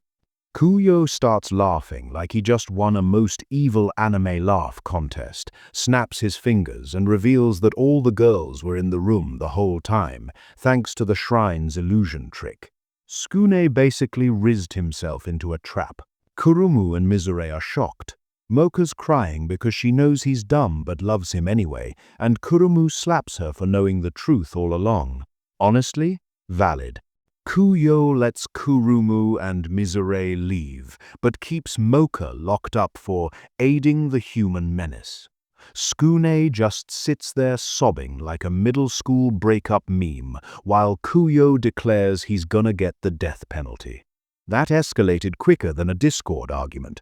Kuyo starts laughing like he just won a most evil anime laugh contest, snaps his fingers and reveals that all the girls were in the room the whole time, thanks to the shrine's illusion trick. Skune basically rizzed himself into a trap. Kurumu and Mizore are shocked. Mocha's crying because she knows he's dumb but loves him anyway, and Kurumu slaps her for knowing the truth all along. Honestly, valid. Kuyo lets Kurumu and Mizure leave, but keeps Mocha locked up for aiding the human menace. Skune just sits there sobbing like a middle school breakup meme, while Kuyo declares he's gonna get the death penalty. That escalated quicker than a Discord argument.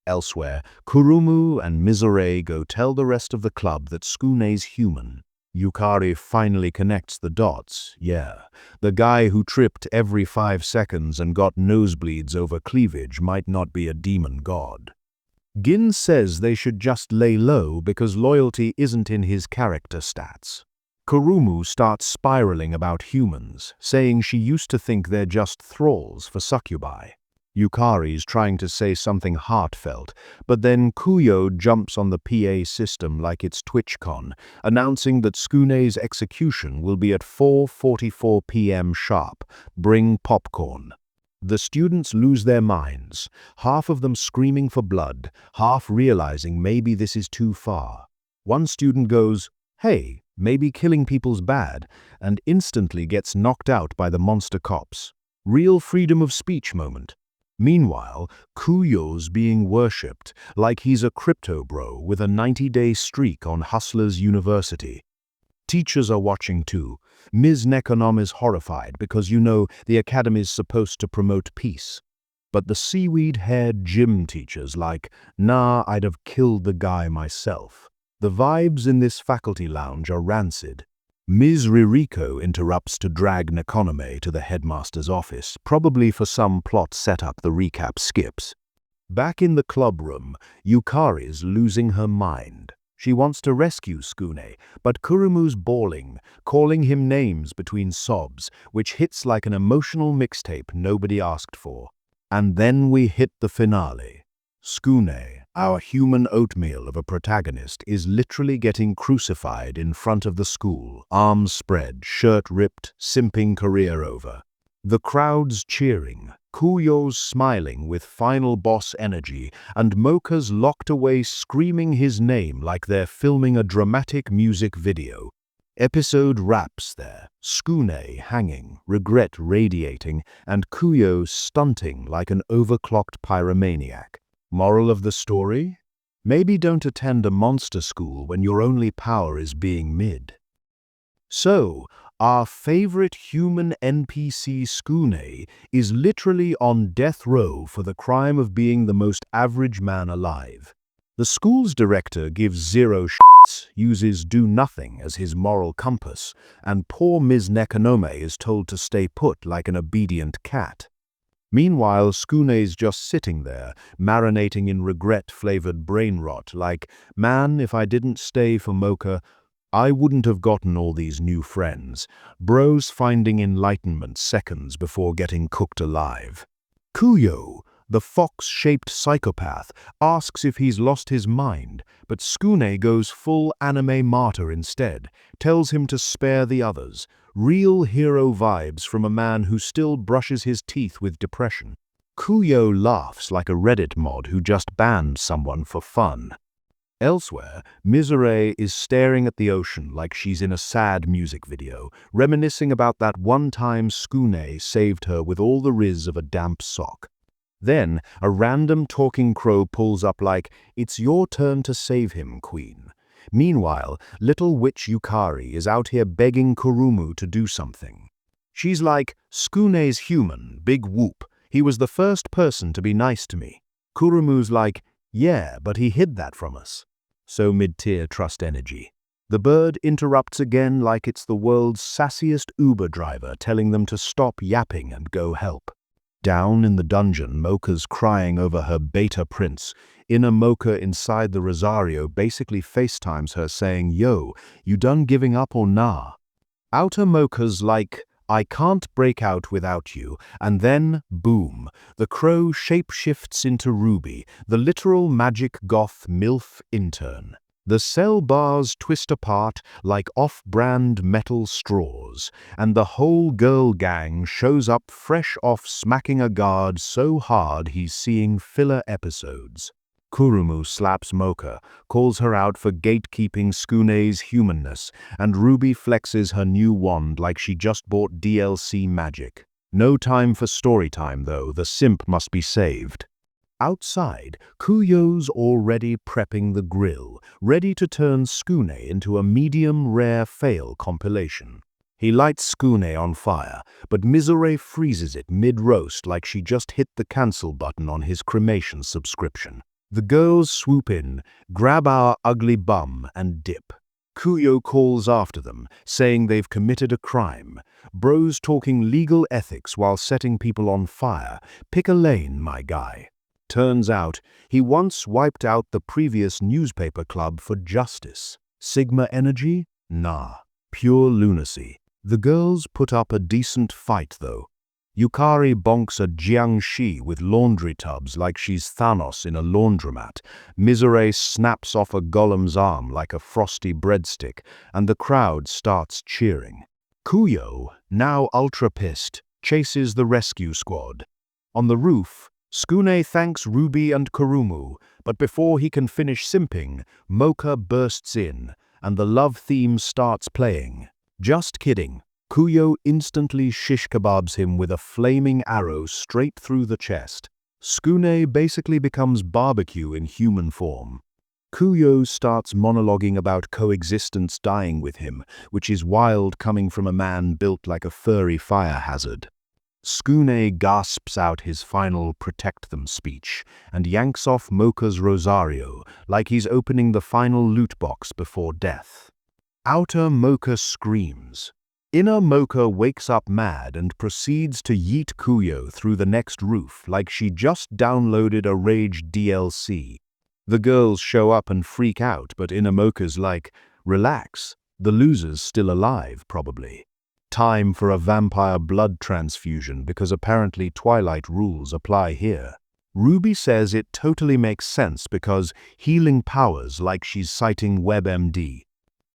Elsewhere, Kurumu and Mizure go tell the rest of the club that Skune's human. Yukari finally connects the dots. Yeah, the guy who tripped every 5 seconds and got nosebleeds over cleavage might not be a demon god. Gin says they should just lay low because loyalty isn't in his character stats. Kurumu starts spiraling about humans, saying she used to think they're just thralls for succubi. Yukari's trying to say something heartfelt, but then Kuyo jumps on the PA system like it's TwitchCon, announcing that Skune's execution will be at 4:44 p.m. sharp. Bring popcorn. The students lose their minds, half of them screaming for blood, half realizing maybe this is too far. One student goes, "Hey, maybe killing people's bad," and instantly gets knocked out by the monster cops. Real freedom of speech moment. Meanwhile, Kuyo's being worshipped like he's a crypto bro with a 90-day streak on Hustlers University. Teachers are watching too. Ms. Nekonom is horrified because the academy's supposed to promote peace. But the seaweed-haired gym teacher's like, "Nah, I'd have killed the guy myself." The vibes in this faculty lounge are rancid. Ms. Ririko interrupts to drag Nekonome to the headmaster's office, probably for some plot setup the recap skips. Back in the club room, Yukari's losing her mind. She wants to rescue Skune, but Kurumu's bawling, calling him names between sobs, which hits like an emotional mixtape nobody asked for. And then we hit the finale. Skune, our human oatmeal of a protagonist, is literally getting crucified in front of the school, arms spread, shirt ripped, simping career over. The crowd's cheering, Kuyo's smiling with final boss energy, and Mocha's locked away screaming his name like they're filming a dramatic music video. Episode wraps there, Skune hanging, regret radiating, and Kuyo stunting like an overclocked pyromaniac. Moral of the story? Maybe don't attend a monster school when your only power is being mid. So, our favorite human NPC Skune is literally on death row for the crime of being the most average man alive. The school's director gives zero shits, uses do nothing as his moral compass, and poor Ms. Nekonome is told to stay put like an obedient cat. Meanwhile, Skune's just sitting there, marinating in regret-flavored brain rot, like, "Man, if I didn't stay for Mocha, I wouldn't have gotten all these new friends." Bros finding enlightenment seconds before getting cooked alive. Kuyo, the fox-shaped psychopath, asks if he's lost his mind, but Skune goes full anime martyr instead, tells him to spare the others. Real hero vibes from a man who still brushes his teeth with depression. Kuyo laughs like a Reddit mod who just banned someone for fun. Elsewhere, Mizure is staring at the ocean like she's in a sad music video, reminiscing about that one time Skune saved her with all the riz of a damp sock. Then, a random talking crow pulls up like, "It's your turn to save him, queen." Meanwhile, little witch Yukari is out here begging Kurumu to do something. She's like, "Skune's human, big whoop. He was the first person to be nice to me." Kurumu's like, "Yeah, but he hid that from us." So mid-tier trust energy. The bird interrupts again like it's the world's sassiest Uber driver telling them to stop yapping and go help. Down in the dungeon, Mocha's crying over her beta prince. Inner Mocha inside the Rosario basically FaceTimes her saying, "Yo, you done giving up or nah?" Outer Mocha's like, "I can't break out without you," and then, boom, the crow shapeshifts into Ruby, the literal magic goth MILF intern. The cell bars twist apart like off-brand metal straws, and the whole girl gang shows up fresh off smacking a guard so hard he's seeing filler episodes. Kurumu slaps Mocha, calls her out for gatekeeping Tsukune's humanness, and Ruby flexes her new wand like she just bought DLC magic. No time for story time though, the simp must be saved. Outside, Kuyo's already prepping the grill, ready to turn Tsukune into a medium-rare fail compilation. He lights Tsukune on fire, but Mizore freezes it mid-roast like she just hit the cancel button on his cremation subscription. The girls swoop in, grab our ugly bum, and dip. Kuyo calls after them, saying they've committed a crime. Bros talking legal ethics while setting people on fire. Pick a lane, my guy. Turns out, he once wiped out the previous newspaper club for justice. Sigma energy? Nah. Pure lunacy. The girls put up a decent fight, though. Yukari bonks a Jiangshi with laundry tubs like she's Thanos in a laundromat. Mizore snaps off a golem's arm like a frosty breadstick, and the crowd starts cheering. Kuyo, now ultra pissed, chases the rescue squad. On the roof, Tsukune thanks Ruby and Kurumu, but before he can finish simping, Mocha bursts in, and the love theme starts playing. Just kidding. Kuyo instantly shish kebabs him with a flaming arrow straight through the chest. Tsukune basically becomes barbecue in human form. Kuyo starts monologuing about coexistence dying with him, which is wild coming from a man built like a furry fire hazard. Tsukune gasps out his final protect them speech and yanks off Mocha's Rosario like he's opening the final loot box before death. Outer Mocha screams. Inner Mocha wakes up mad and proceeds to yeet Kuyo through the next roof like she just downloaded a Rage DLC. The girls show up and freak out, but Inner Mocha's like, relax, the loser's still alive, probably. Time for a vampire blood transfusion because apparently Twilight rules apply here. Ruby says it totally makes sense because healing powers like she's citing WebMD.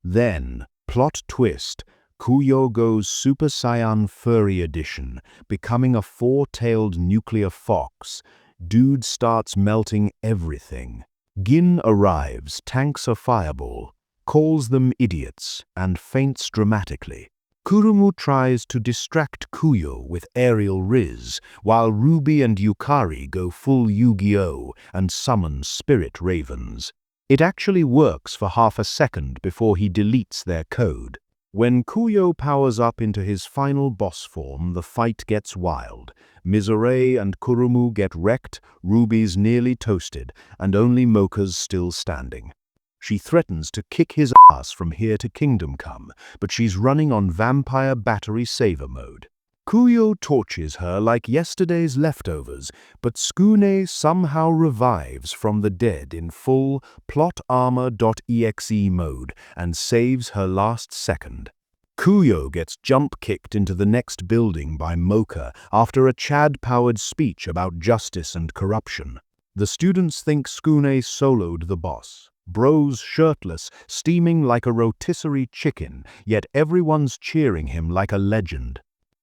Then, plot twist, Kuyo goes Super Saiyan Furry Edition, becoming a four-tailed nuclear fox. Dude starts melting everything. Gin arrives, tanks a fireball, calls them idiots, and faints dramatically. Kurumu tries to distract Kuyo with aerial riz, while Ruby and Yukari go full Yu-Gi-Oh! And summon spirit ravens. It actually works for half a second before he deletes their code. When Kuyo powers up into his final boss form, the fight gets wild. Mizore and Kurumu get wrecked, Ruby's nearly toasted, and only Mocha's still standing. She threatens to kick his ass from here to Kingdom Come, but she's running on vampire battery saver mode. Kuyo torches her like yesterday's leftovers, but Tsukune somehow revives from the dead in full plotarmor.exe mode and saves her last second. Kuyo gets jump-kicked into the next building by Mocha after a Chad-powered speech about justice and corruption. The students think Tsukune soloed the boss. Bros shirtless, steaming like a rotisserie chicken, yet everyone's cheering him like a legend.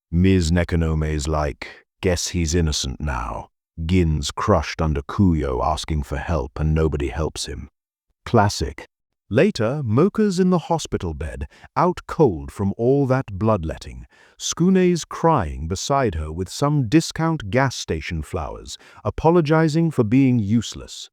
Ms. Nekanome's like, guess he's innocent now. Gin's crushed under Kuyo asking for help and nobody helps him. Classic. Later, Mocha's in the hospital bed, out cold from all that bloodletting. Tsukune's crying beside her with some discount gas station flowers, apologizing for being useless.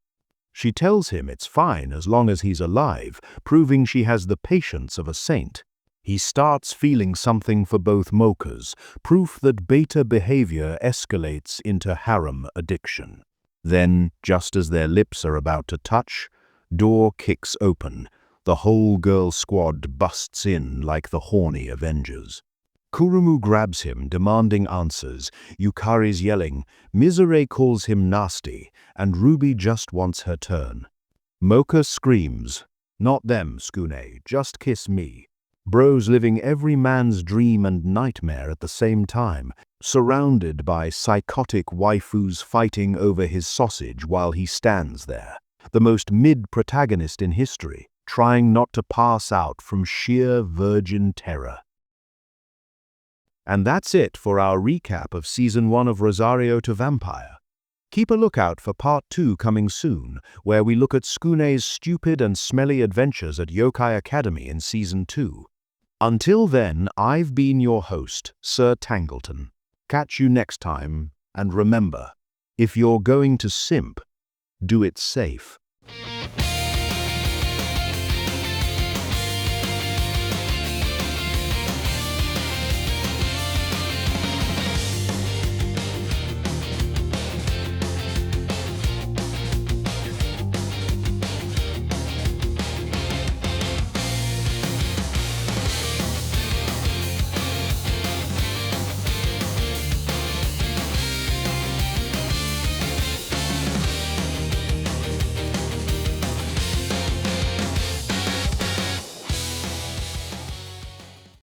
She tells him it's fine as long as he's alive, proving she has the patience of a saint. He starts feeling something for both Mochas, proof that beta behavior escalates into harem addiction. Then, just as their lips are about to touch, door kicks open. The whole girl squad busts in like the horny Avengers. Kurumu grabs him, demanding answers. Yukari's yelling, Mizore calls him nasty, and Ruby just wants her turn. Mocha screams, not them, Tsukune, just kiss me. Bros living every man's dream and nightmare at the same time, surrounded by psychotic waifus fighting over his sausage while he stands there. The most mid-protagonist in history, trying not to pass out from sheer virgin terror. And that's it for our recap of Season 1 of Rosario to Vampire. Keep a lookout for Part 2 coming soon, where we look at Tsukune's stupid and smelly adventures at Yokai Academy in Season 2. Until then, I've been your host, Sir Tangleton. Catch you next time, and remember, if you're going to simp, do it safe.